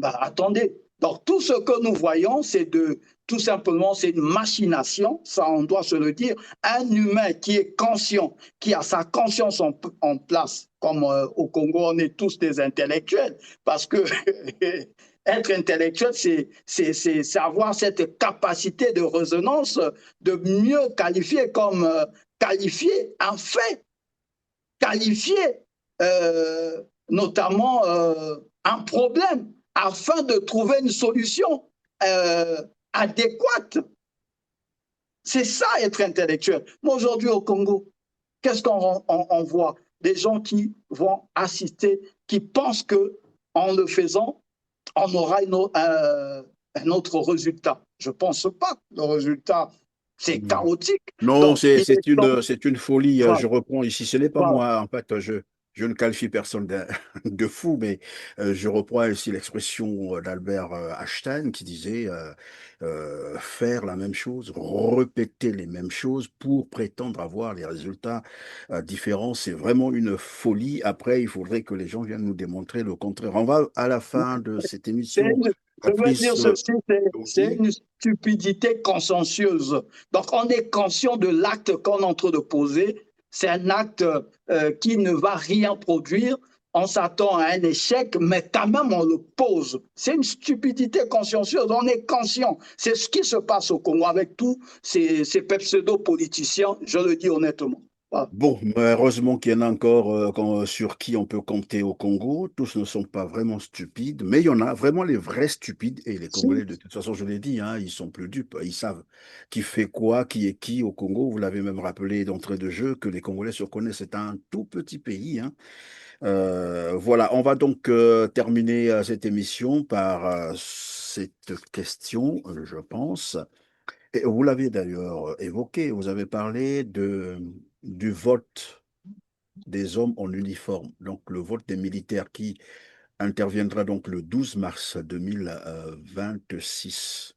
Speaker 2: Attendez. Donc tout ce que nous voyons, tout simplement, c'est une machination, ça on doit se le dire. Un humain qui est conscient, qui a sa conscience en place, comme au Congo, on est tous des intellectuels, parce que être intellectuel, c'est avoir cette capacité de résonance, de mieux qualifier comme qualifier un fait, qualifier notamment un problème, afin de trouver une solution adéquate. C'est ça, être intellectuel. Mais aujourd'hui, au Congo, qu'est-ce qu'on voit? Des gens qui vont assister, qui pensent qu'en le faisant, on aura un autre résultat. Je ne pense pas. Le résultat, c'est chaotique.
Speaker 1: Non, c'est une folie. Voilà. Je reprends ici. Ce n'est pas moi, en fait, je ne qualifie personne de fou, mais je reprends ici l'expression d'Albert Einstein qui disait faire la même chose, répéter les mêmes choses pour prétendre avoir les résultats différents. C'est vraiment une folie. Après, il faudrait que les gens viennent nous démontrer le contraire. On va à la fin de cette émission.
Speaker 2: Je veux dire ceci, c'est une stupidité consciencieuse. Donc, on est conscient de l'acte qu'on est en train de poser. C'est un acte qui ne va rien produire. On s'attend à un échec, mais quand même, on le pose. C'est une stupidité consciencieuse. On est conscient. C'est ce qui se passe au Congo avec tous ces pseudo-politiciens, je le dis honnêtement.
Speaker 1: Voilà. Bon, heureusement qu'il y en a encore sur qui on peut compter au Congo. Tous ne sont pas vraiment stupides, mais il y en a vraiment les vrais stupides. Et les Congolais, de toute façon, je l'ai dit, hein, ils sont plus dupes. Ils savent qui fait quoi, qui est qui au Congo. Vous l'avez même rappelé d'entrée de jeu que les Congolais se connaissent. C'est un tout petit pays. Hein. Voilà, on va donc terminer cette émission par cette question, je pense. Et vous l'avez d'ailleurs évoqué. Vous avez parlé du vote des hommes en uniforme. Donc, le vote des militaires qui interviendra donc le 12 mars 2026.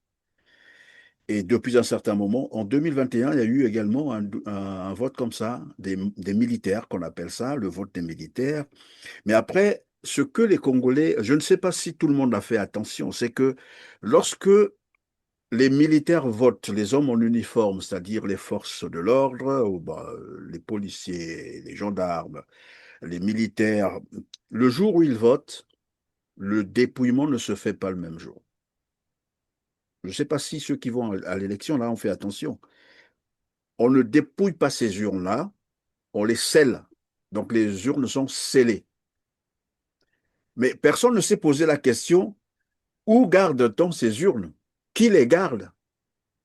Speaker 1: Et depuis un certain moment, en 2021, il y a eu également un vote comme ça, des militaires, qu'on appelle ça, le vote des militaires. Mais après, ce que les Congolais, je ne sais pas si tout le monde a fait attention, c'est que lorsque les militaires votent, les hommes en uniforme, c'est-à-dire les forces de l'ordre, ou les policiers, les gendarmes, les militaires, le jour où ils votent, le dépouillement ne se fait pas le même jour. Je ne sais pas si ceux qui vont à l'élection, là, ont fait attention. On ne dépouille pas ces urnes-là, on les scelle. Donc les urnes sont scellées. Mais personne ne s'est posé la question, où garde-t-on ces urnes? Qui les garde?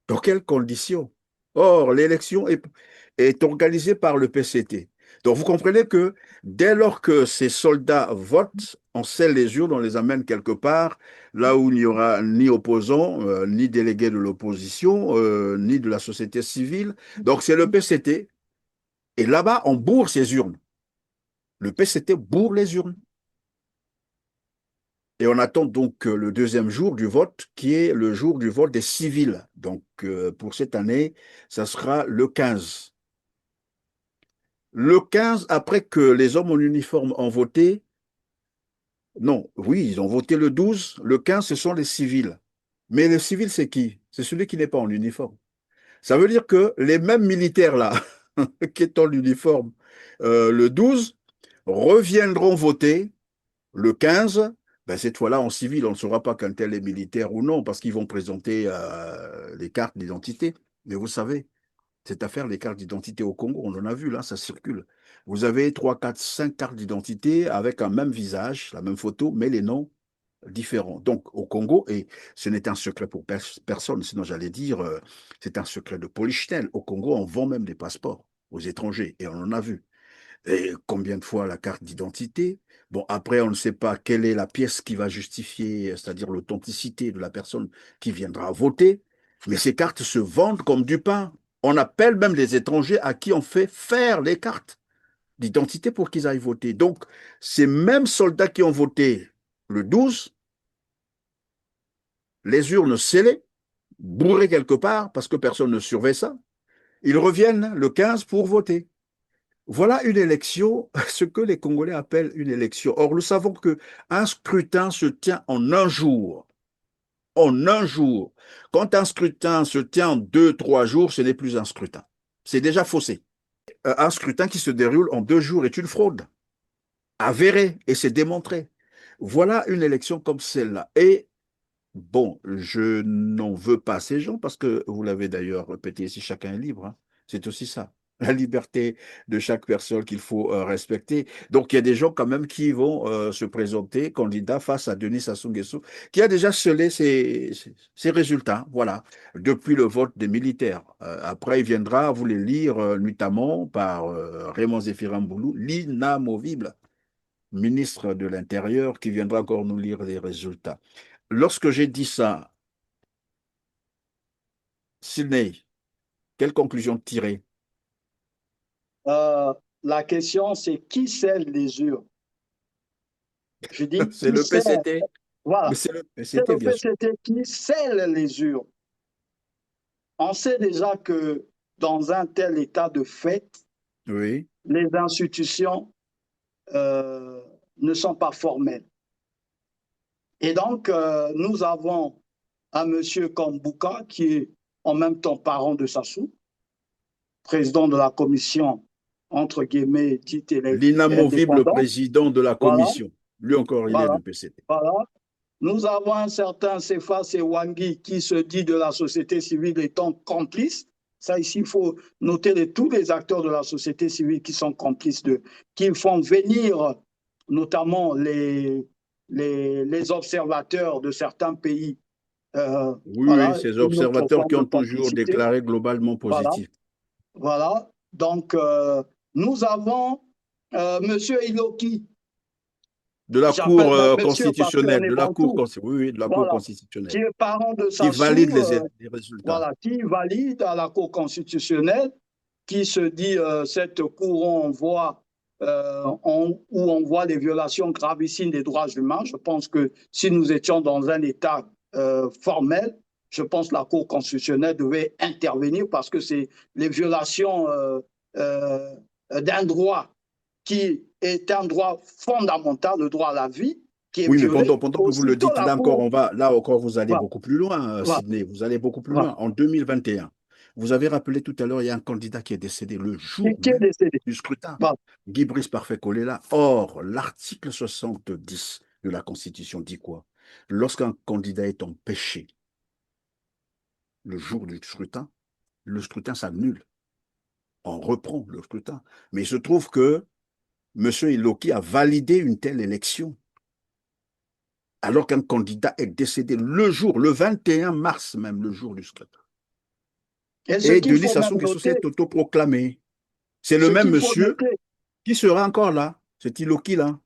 Speaker 1: Dans quelles conditions? Or, l'élection est organisée par le PCT. Donc vous comprenez que dès lors que ces soldats votent, on scelle les urnes, on les amène quelque part, là où il n'y aura ni opposants, ni délégués de l'opposition, ni de la société civile. Donc c'est le PCT. Et là-bas, on bourre ces urnes. Le PCT bourre les urnes. Et on attend donc le deuxième jour du vote, qui est le jour du vote des civils. Donc pour cette année, ça sera le 15. Le 15, après que les hommes en uniforme ont voté, non, oui, ils ont voté le 12, le 15, ce sont les civils. Mais le civil, c'est qui? C'est celui qui n'est pas en uniforme. Ça veut dire que les mêmes militaires là, qui sont en uniforme le 12, reviendront voter le 15. Ben, cette fois-là, en civil, on ne saura pas qu'un tel est militaire ou non, parce qu'ils vont présenter les cartes d'identité. Mais vous savez, cette affaire, les cartes d'identité au Congo, on en a vu, là, ça circule. Vous avez 3, 4, 5 cartes d'identité avec un même visage, la même photo, mais les noms différents. Donc, au Congo, et ce n'est un secret pour personne, sinon j'allais dire, c'est un secret de polichinelle. Au Congo, on vend même des passeports aux étrangers, et on en a vu. Et combien de fois la carte d'identité? Bon, après, on ne sait pas quelle est la pièce qui va justifier, c'est-à-dire l'authenticité de la personne qui viendra voter, mais ces cartes se vendent comme du pain. On appelle même les étrangers à qui on fait faire les cartes d'identité pour qu'ils aillent voter. Donc, ces mêmes soldats qui ont voté le 12, les urnes scellées, bourrées quelque part, parce que personne ne surveille ça, ils reviennent le 15 pour voter. Voilà une élection, ce que les Congolais appellent une élection. Or, nous savons qu'un scrutin se tient en un jour. En un jour. Quand un scrutin se tient en 2, 3 jours, ce n'est plus un scrutin. C'est déjà faussé. Un scrutin qui se déroule en 2 jours est une fraude. Avérée, et c'est démontré. Voilà une élection comme celle-là. Et bon, je n'en veux pas à ces gens, parce que vous l'avez d'ailleurs répété ici, chacun est libre. Hein. C'est aussi ça. La liberté de chaque personne qu'il faut respecter. Donc, il y a des gens quand même qui vont se présenter candidats face à Denis Sassou Nguesso, qui a déjà scellé ses résultats, voilà, depuis le vote des militaires. Après, il viendra vous les lire notamment par Raymond Zéphirin Mboulou, l'inamovible ministre de l'Intérieur, qui viendra encore nous lire les résultats. Lorsque j'ai dit ça, Sydney, quelle conclusion tirer?
Speaker 2: La question, c'est qui scelle les urnes? Je dis
Speaker 1: c'est le PCT.
Speaker 2: Voilà.
Speaker 1: C'est le
Speaker 2: PCT, bien sûr. Qui scelle les urnes. On sait déjà que dans un tel état de fait,
Speaker 1: oui,
Speaker 2: les institutions ne sont pas formelles. Et donc, nous avons un monsieur comme Bouka, qui est en même temps parent de Sassou, président de la commission, entre guillemets, dite
Speaker 1: l'inamovible président de la commission. Voilà. Lui encore, il est du PCT.
Speaker 2: Voilà. Nous avons un certain Sefa Sewangui qui se dit de la société civile étant complice. Ça, ici, il faut noter tous les acteurs de la société civile qui sont complices qui font venir notamment les observateurs de certains pays.
Speaker 1: Oui, voilà, ces observateurs qui ont toujours déclaré globalement positif.
Speaker 2: Voilà. Donc, nous avons M. Iloki.
Speaker 1: De la Cour constitutionnelle, de la Cour constitutionnelle.
Speaker 2: Qui est parent de Sassou,
Speaker 1: qui valide les résultats.
Speaker 2: Voilà, qui valide à la Cour constitutionnelle, qui se dit cette Cour, on voit où on voit des violations gravissimes des droits humains. Je pense que si nous étions dans un État formel, je pense que la Cour constitutionnelle devait intervenir parce que c'est les violations d'un droit qui est un droit fondamental, le droit à la vie, qui est
Speaker 1: Oui, mais
Speaker 2: violé.
Speaker 1: pendant que vous le dites, là encore, vous allez
Speaker 2: Voilà.
Speaker 1: beaucoup plus loin,
Speaker 2: Voilà.
Speaker 1: Sidney, vous allez beaucoup plus
Speaker 2: Voilà.
Speaker 1: loin. En 2021, vous avez rappelé tout à l'heure, il y a un candidat qui est décédé le jour
Speaker 2: Qui est
Speaker 1: même
Speaker 2: décédé.
Speaker 1: du scrutin,
Speaker 2: Voilà.
Speaker 1: Guy Brice Parfait-Kolela. Or, l'article 70 de la Constitution dit quoi? Lorsqu'un candidat est empêché le jour du scrutin, le scrutin s'annule. On reprend le scrutin. Mais il se trouve que M. Iloki a validé une telle élection, alors qu'un candidat est décédé le jour, le 21 mars même, le jour du scrutin. Et Denis Sassou Nguesso s'est autoproclamé. C'est le même monsieur qui sera encore là, c'est Iloki là.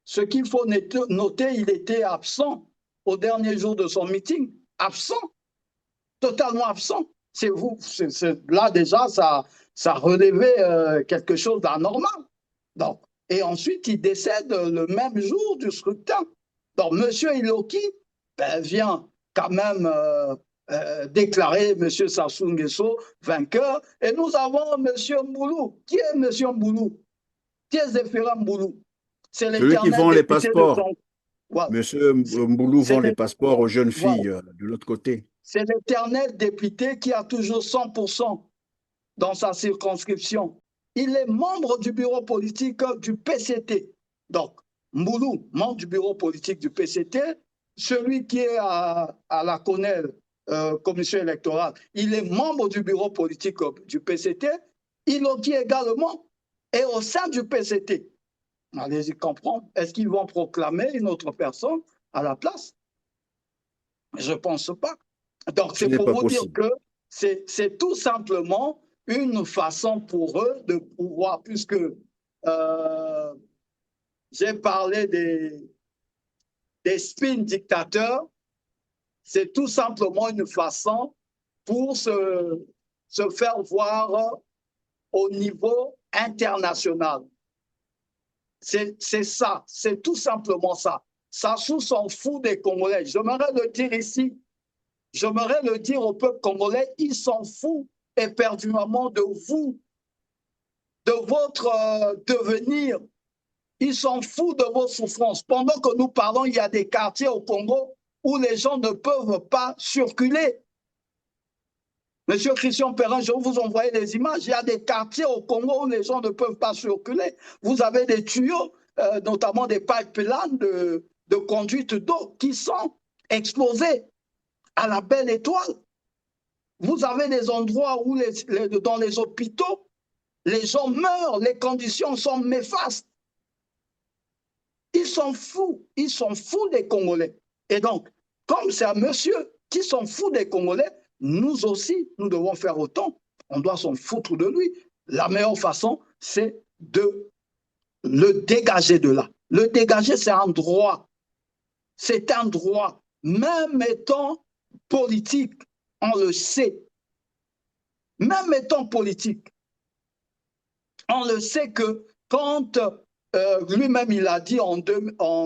Speaker 2: Ce qu'il faut noter, il était absent au dernier jour de son meeting. Absent, totalement absent. Là déjà, ça relevait quelque chose d'anormal. Donc, et ensuite, il décède le même jour du scrutin. Donc, M. Iloki vient quand même déclarer M. Sassou Nguesso vainqueur. Et nous avons M. Mboulou. Qui est M. Mboulou? Qui est Zéphirin Mboulou? C'est
Speaker 1: celui qui vend les passeports.
Speaker 2: Voilà.
Speaker 1: Monsieur Mboulou vend les passeports aux jeunes filles de l'autre côté.
Speaker 2: C'est l'éternel député qui a toujours 100% dans sa circonscription. Il est membre du bureau politique du PCT. Donc, Mboulou, membre du bureau politique du PCT, celui qui est à la CONEL, commission électorale, il est membre du bureau politique du PCT. Il le dit également, et au sein du PCT. Allez-y comprendre, est-ce qu'ils vont proclamer une autre personne à la place? Je ne pense pas. Donc, c'est pour vous dire que c'est tout simplement une façon pour eux de pouvoir, puisque j'ai parlé des spin dictateurs, c'est tout simplement une façon pour se faire voir au niveau international. C'est ça, c'est tout simplement ça. Sassou s'en fout des Congolais. J'aimerais le dire ici, j'aimerais le dire au peuple congolais, il s'en fout éperdument de vous, de votre devenir. Il s'en fout de vos souffrances. Pendant que nous parlons, il y a des quartiers au Congo où les gens ne peuvent pas circuler. Monsieur Christian Perrin, je vais vous envoyer des images. Il y a des quartiers au Congo où les gens ne peuvent pas circuler. Vous avez des tuyaux, notamment des pipelines de conduite d'eau qui sont explosés à la belle étoile. Vous avez des endroits où dans les hôpitaux, les gens meurent, les conditions sont néfastes. Ils s'en foutent des Congolais. Et donc, comme c'est un monsieur qui s'en fout des Congolais, nous aussi, nous devons faire autant. On doit s'en foutre de lui. La meilleure façon, c'est de le dégager de là. Le dégager, c'est un droit. C'est un droit. Même étant politique, on le sait. Même étant politique, on le sait que quand lui-même, il a dit en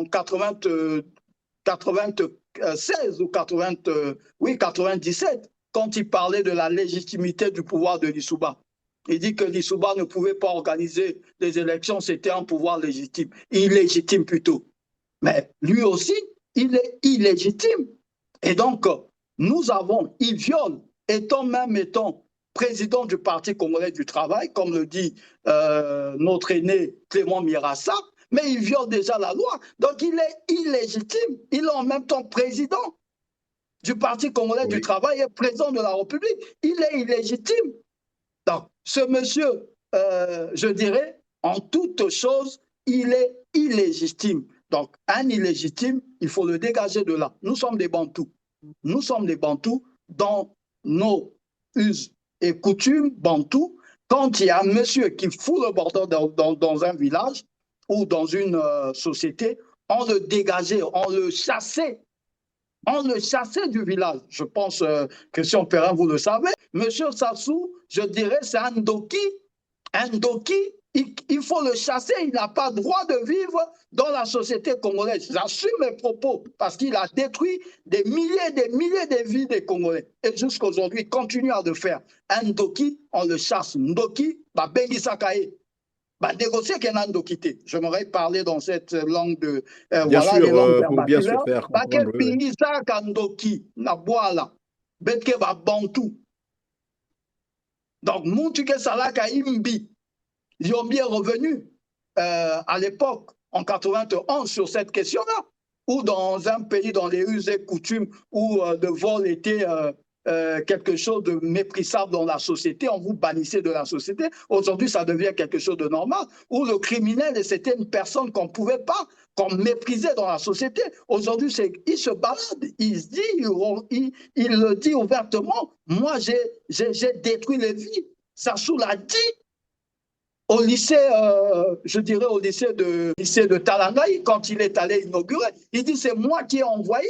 Speaker 2: 96 ou 97, quand il parlait de la légitimité du pouvoir de Lissouba. Il dit que Lissouba ne pouvait pas organiser des élections, c'était un pouvoir légitime, illégitime plutôt. Mais lui aussi, il est illégitime. Et donc, il viole, étant président du Parti congolais du travail, comme le dit notre aîné Clément Mirassa, mais il viole déjà la loi. Donc, il est illégitime. Il est en même temps président du Parti congolais du travail et président de la République. Il est illégitime. Donc, ce monsieur, je dirais, en toute chose, il est illégitime. Donc, un illégitime, il faut le dégager de là. Nous sommes des Bantous. Nous sommes des Bantous dans nos us et coutumes Bantous. Quand il y a un monsieur qui fout le bordel dans un village ou dans une société, on le dégageait, on le chassait. On le chassait du village. Je pense que Christian Perrin, vous le savez. Monsieur Sassou, je dirais, c'est un Ndoki il faut le chasser, il n'a pas le droit de vivre dans la société congolaise. J'assume mes propos parce qu'il a détruit des milliers de vies des Congolais. Et jusqu'à aujourd'hui, il continue à le faire. Un Ndoki, on le chasse. Ndoki, Bengi Sakae. Négocier qu'un Ndokité. J'aimerais parler dans cette langue de.
Speaker 1: Bien
Speaker 2: voilà,
Speaker 1: sûr,
Speaker 2: les langues
Speaker 1: pour bien se
Speaker 2: vernaculeurs.
Speaker 1: faire comprendre. Oui.
Speaker 2: Bengi Saka Ndoki, na boala. Betke ba Bantou. Donc, Moutuke Salaka Imbi. Yombi est revenu à l'époque, en 91, sur cette question-là, ou dans un pays, dans les us et coutumes, où le vol était quelque chose de méprisable dans la société, on vous bannissait de la société. Aujourd'hui, ça devient quelque chose de normal, où le criminel, c'était une personne qu'on ne pouvait pas, qu'on méprisait dans la société. Aujourd'hui, il se balade, il se dit, il le dit ouvertement, moi, j'ai détruit les vies. Sassou l'a dit. Au lycée, je dirais au lycée de Talangaï, quand il est allé inaugurer, il dit c'est moi qui ai envoyé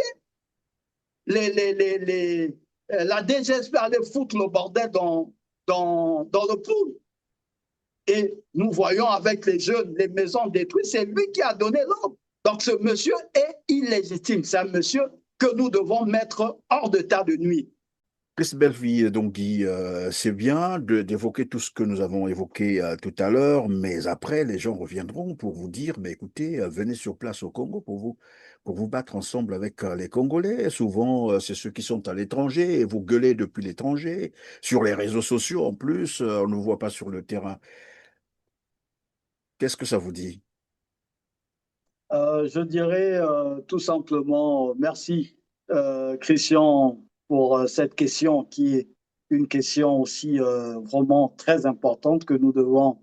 Speaker 2: la DGSP aller foutre le bordel dans le pool. Et nous voyons avec les jeunes, les maisons détruites, c'est lui qui a donné l'ordre. Donc ce monsieur est illégitime. C'est un monsieur que nous devons mettre hors d'état de nuire.
Speaker 1: Chris Belfi donc dit c'est bien d'évoquer tout ce que nous avons évoqué tout à l'heure, mais après les gens reviendront pour vous dire mais écoutez, venez sur place au Congo pour vous battre ensemble avec les Congolais. Souvent c'est ceux qui sont à l'étranger et vous gueulez depuis l'étranger, sur les réseaux sociaux en plus, on ne vous voit pas sur le terrain. Qu'est-ce que ça vous dit?
Speaker 2: Je dirais tout simplement merci Christian pour cette question qui est une question aussi vraiment très importante que nous devons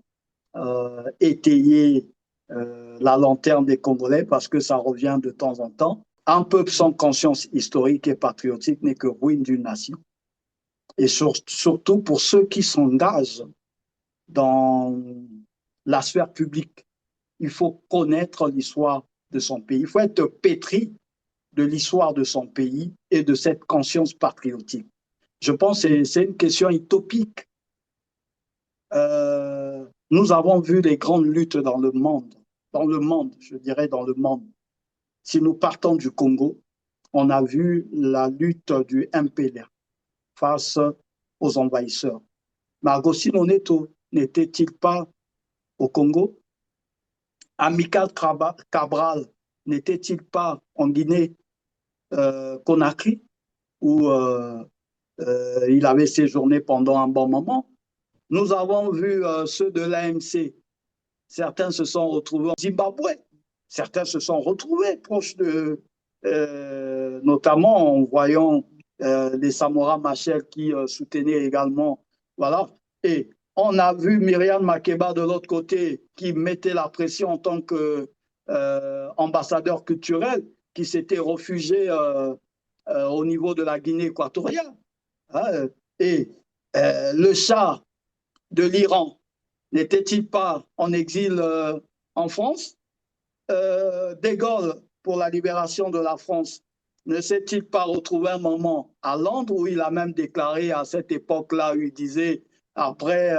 Speaker 2: étayer la lanterne des Congolais parce que ça revient de temps en temps. Un peuple sans conscience historique et patriotique n'est que ruine d'une nation. Et surtout pour ceux qui s'engagent dans la sphère publique, il faut connaître l'histoire de son pays. Il faut être pétri de l'histoire de son pays et de cette conscience patriotique. Je pense que c'est une question utopique. Nous avons vu les grandes luttes dans le monde, je dirais dans le monde. Si nous partons du Congo, on a vu la lutte du MPLA face aux envahisseurs. Mais Agostino Neto n'était-il pas au Congo? Amical Cabral n'était-il pas en Guinée Conakry où il avait séjourné pendant un bon moment? Nous avons vu ceux de l'AMC. Certains se sont retrouvés en Zimbabwe. Certains se sont retrouvés proches de, notamment en voyant les Samora Machel qui soutenaient également. Voilà. Et on a vu Myriam Makeba de l'autre côté qui mettait la pression en tant qu'ambassadeur culturel qui s'était réfugié au niveau de la Guinée équatoriale. Et le Shah de l'Iran n'était-il pas en exil en France? De Gaulle, pour la libération de la France, ne s'est-il pas retrouvé un moment à Londres où il a même déclaré à cette époque-là, où il disait, après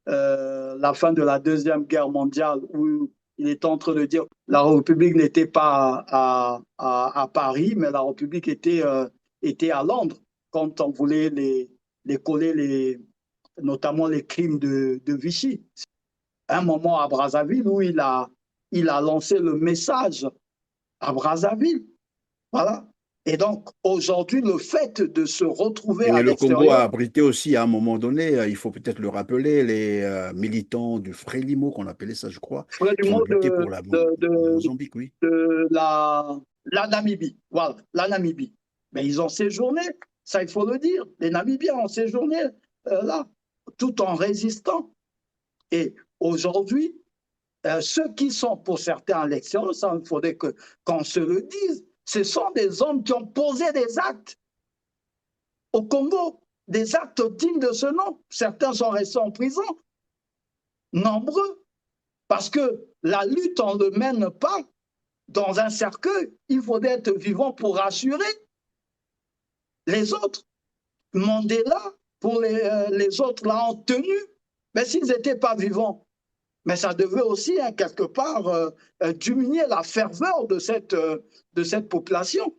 Speaker 2: la fin de la Deuxième Guerre mondiale, où il était en train de dire que la République n'était pas à Paris, mais la République était à Londres, quand on voulait les coller, notamment les crimes de Vichy. Un moment à Brazzaville où il a lancé le message à Brazzaville. Voilà. Et donc, aujourd'hui, le fait de se retrouver à l'extérieur...
Speaker 1: Et le Congo a abrité aussi, à un moment donné, il faut peut-être le rappeler, les militants du Frélimo, qu'on appelait ça, je crois, qui ont lutté pour la Mozambique, oui.
Speaker 2: De la Namibie, voilà, la Namibie. Mais ils ont séjourné, ça il faut le dire. Les Namibiens ont séjourné là, tout en résistant. Et aujourd'hui, ceux qui sont pour certains à l'extérieur, ça il faudrait qu'on se le dise, ce sont des hommes qui ont posé des actes au Congo, des actes dignes de ce nom. Certains sont restés en prison, nombreux, parce que la lutte, on ne le mène pas dans un cercueil. Il faudrait être vivant pour rassurer les autres. Mandela, pour les autres, là, en tenue. Mais s'ils n'étaient pas vivants, Mais ça devait aussi, hein, quelque part, diminuer la ferveur de cette population.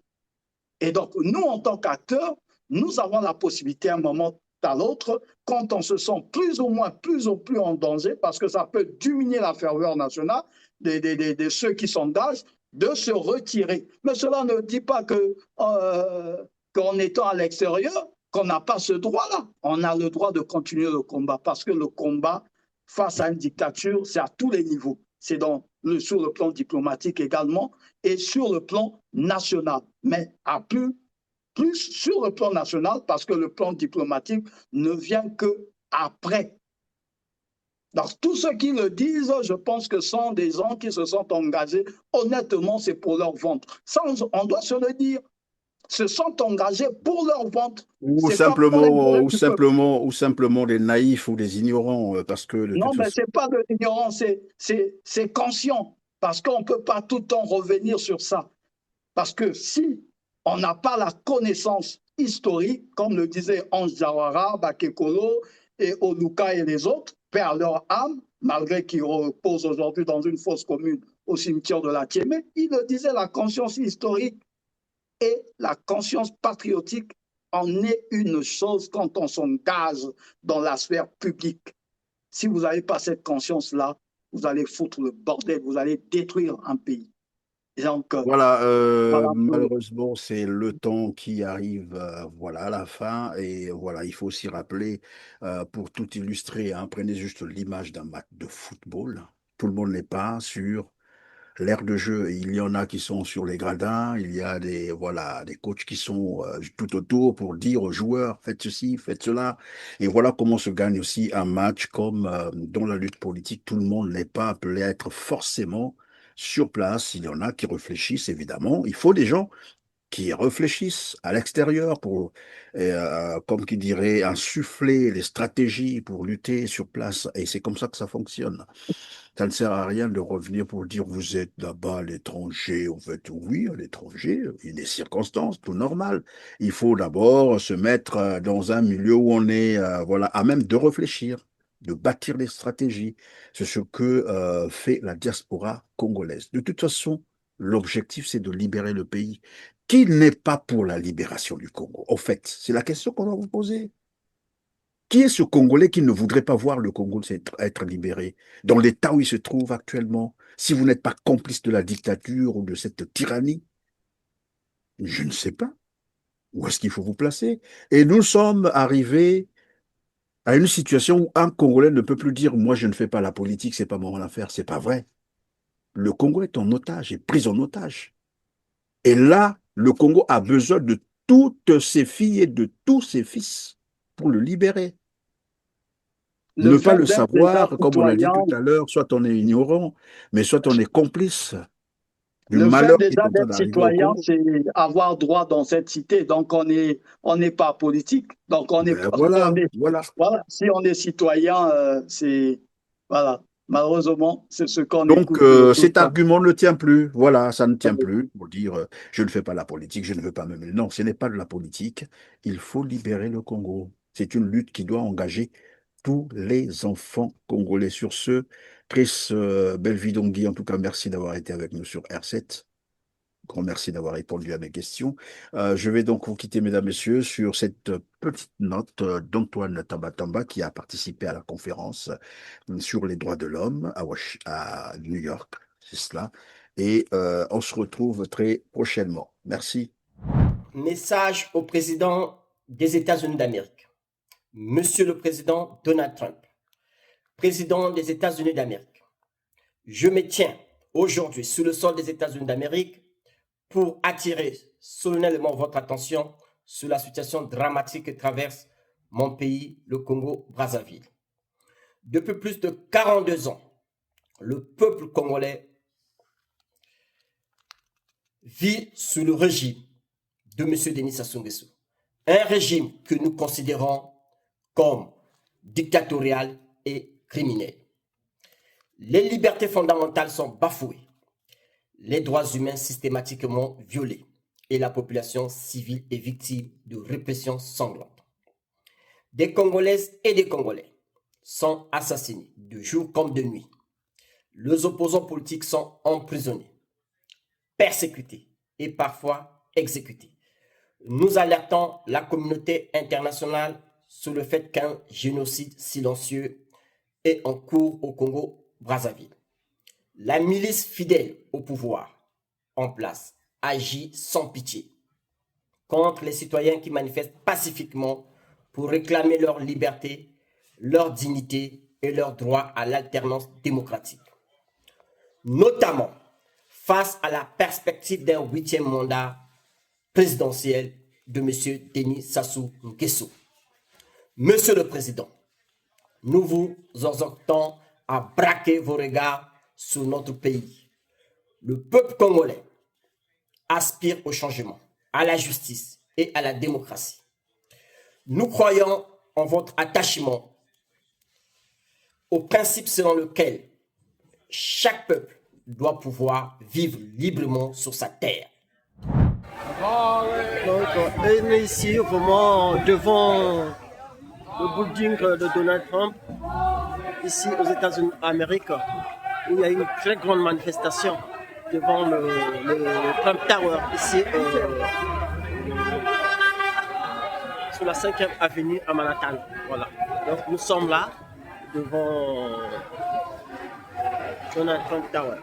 Speaker 2: Et donc, nous, en tant qu'acteurs, nous avons la possibilité, à un moment à l'autre, quand on se sent plus ou plus en danger, parce que ça peut diminuer la ferveur nationale de ceux qui s'engagent, de se retirer. Mais cela ne dit pas qu'en étant à l'extérieur, qu'on n'a pas ce droit-là. On a le droit de continuer le combat, parce que le combat face à une dictature, c'est à tous les niveaux. C'est sur le plan diplomatique également et sur le plan national. Mais à plus sur le plan national, parce que le plan diplomatique ne vient qu'après. Donc, tous ceux qui le disent, je pense que sont des gens qui se sont engagés. Honnêtement, c'est pour leur ventre. Ça, on doit se le dire. Se sont engagés pour leur ventre.
Speaker 1: Ou simplement des naïfs ou des ignorants, parce que de
Speaker 2: non,
Speaker 1: toute
Speaker 2: mais
Speaker 1: façon...
Speaker 2: ce n'est pas de l'ignorance, c'est conscient. Parce qu'on ne peut pas tout le temps revenir sur ça. Parce que si on n'a pas la connaissance historique, comme le disait Ange Jawara, Bakekolo et Oluka et les autres, perdent leur âme, malgré qu'ils reposent aujourd'hui dans une fosse commune au cimetière de la Tiémé, il le disait, la conscience historique et la conscience patriotique en est une chose quand on s'engage dans la sphère publique. Si vous n'avez pas cette conscience-là, vous allez foutre le bordel, vous allez détruire un pays. Donc,
Speaker 1: Voilà,
Speaker 2: voilà.
Speaker 1: malheureusement, c'est le temps qui arrive, voilà, à la fin. Et voilà, il faut aussi rappeler, pour tout illustrer, hein, prenez juste l'image d'un match de football. Tout le monde n'est pas sur l'aire de jeu. Il y en a qui sont sur les gradins, il y a voilà, des coachs qui sont tout autour pour dire aux joueurs, faites ceci, faites cela. Et voilà comment se gagne aussi un match comme dans la lutte politique. Tout le monde n'est pas appelé à être forcément sur place. Il y en a qui réfléchissent, évidemment. Il faut des gens qui réfléchissent à l'extérieur pour, comme qui dirait, insuffler les stratégies pour lutter sur place. Et c'est comme ça que ça fonctionne. Ça ne sert à rien de revenir pour dire vous êtes là-bas à l'étranger. En fait, oui, à l'étranger, il y a des circonstances, tout normal. Il faut d'abord se mettre dans un milieu où on est voilà, à même de réfléchir, de bâtir des stratégies. C'est ce que fait la diaspora congolaise. De toute façon, l'objectif, c'est de libérer le pays. Qui n'est pas pour la libération du Congo? En fait, c'est la question qu'on va vous poser. Qui est ce Congolais qui ne voudrait pas voir le Congo être libéré dans l'état où il se trouve actuellement? Si vous n'êtes pas complice de la dictature ou de cette tyrannie, je ne sais pas. Où est-ce qu'il faut vous placer? Et nous sommes arrivés à une situation où un Congolais ne peut plus dire moi je ne fais pas la politique, c'est pas mon affaire. C'est pas vrai. Le Congo est en otage, est pris en otage. Et là, le Congo a besoin de toutes ses filles et de tous ses fils pour le libérer. Ne pas le savoir, comme on l'a dit tout à l'heure, soit on est ignorant, mais soit on est complice du malheur qui est en train
Speaker 2: d'être
Speaker 1: d'arriver au
Speaker 2: citoyen,
Speaker 1: Congo.
Speaker 2: c'est avoir droit dans cette cité. Donc, on n'est pas politique. Donc, on est,
Speaker 1: Voilà.
Speaker 2: voilà. Si on est citoyen, c'est... Voilà. Malheureusement, c'est ce qu'on
Speaker 1: Donc,
Speaker 2: écoute.
Speaker 1: cet argument ne tient plus. Voilà, ça ne tient plus pour dire je ne fais pas la politique, je ne veux pas me mêler. Non, ce n'est pas de la politique. Il faut libérer le Congo. C'est une lutte qui doit engager tous les enfants congolais. Sur ce, Chris Belvidongui, en tout cas, merci d'avoir été avec nous sur R7. Grand merci d'avoir répondu à mes questions. Je vais donc vous quitter, mesdames, messieurs, sur cette petite note d'Antoine Tambatamba qui a participé à la conférence sur les droits de l'homme à New York. C'est cela. Et on se retrouve très prochainement. Merci.
Speaker 11: Message au président des États-Unis d'Amérique. Monsieur le Président Donald Trump, président des États-Unis d'Amérique, je me tiens aujourd'hui sur le sol des États-Unis d'Amérique pour attirer solennellement votre attention sur la situation dramatique que traverse mon pays, le Congo-Brazzaville. Depuis plus de 42 ans, le peuple congolais vit sous le régime de M. Denis Sassou Nguesso. Un régime que nous considérons comme dictatorial et criminel. Les libertés fondamentales sont bafouées, les droits humains systématiquement violés et la population civile est victime de répression sanglante. Des Congolaises et des Congolais sont assassinés de jour comme de nuit les opposants politiques sont emprisonnés, persécutés et parfois exécutés. Nous alertons la communauté internationale sur le fait qu'un génocide silencieux est en cours au Congo-Brazzaville. La milice fidèle au pouvoir en place agit sans pitié contre les citoyens qui manifestent pacifiquement pour réclamer leur liberté, leur dignité et leur droit à l'alternance démocratique. Notamment face à la perspective d'un 8e mandat présidentiel de M. Denis Sassou Nguesso. Monsieur le Président, nous vous exhortons à braquer vos regards sur notre pays. Le peuple congolais aspire au changement, à la justice et à la démocratie. Nous croyons en votre attachement au principe selon lequel chaque peuple doit pouvoir vivre librement sur sa terre.
Speaker 12: Donc, on est ici vraiment devant le building de Donald Trump, ici aux États-Unis d'Amérique, où il y a une très grande manifestation devant le Trump Tower, ici sur la 5e avenue à Manhattan. Voilà. Donc nous sommes là devant Donald Trump Tower.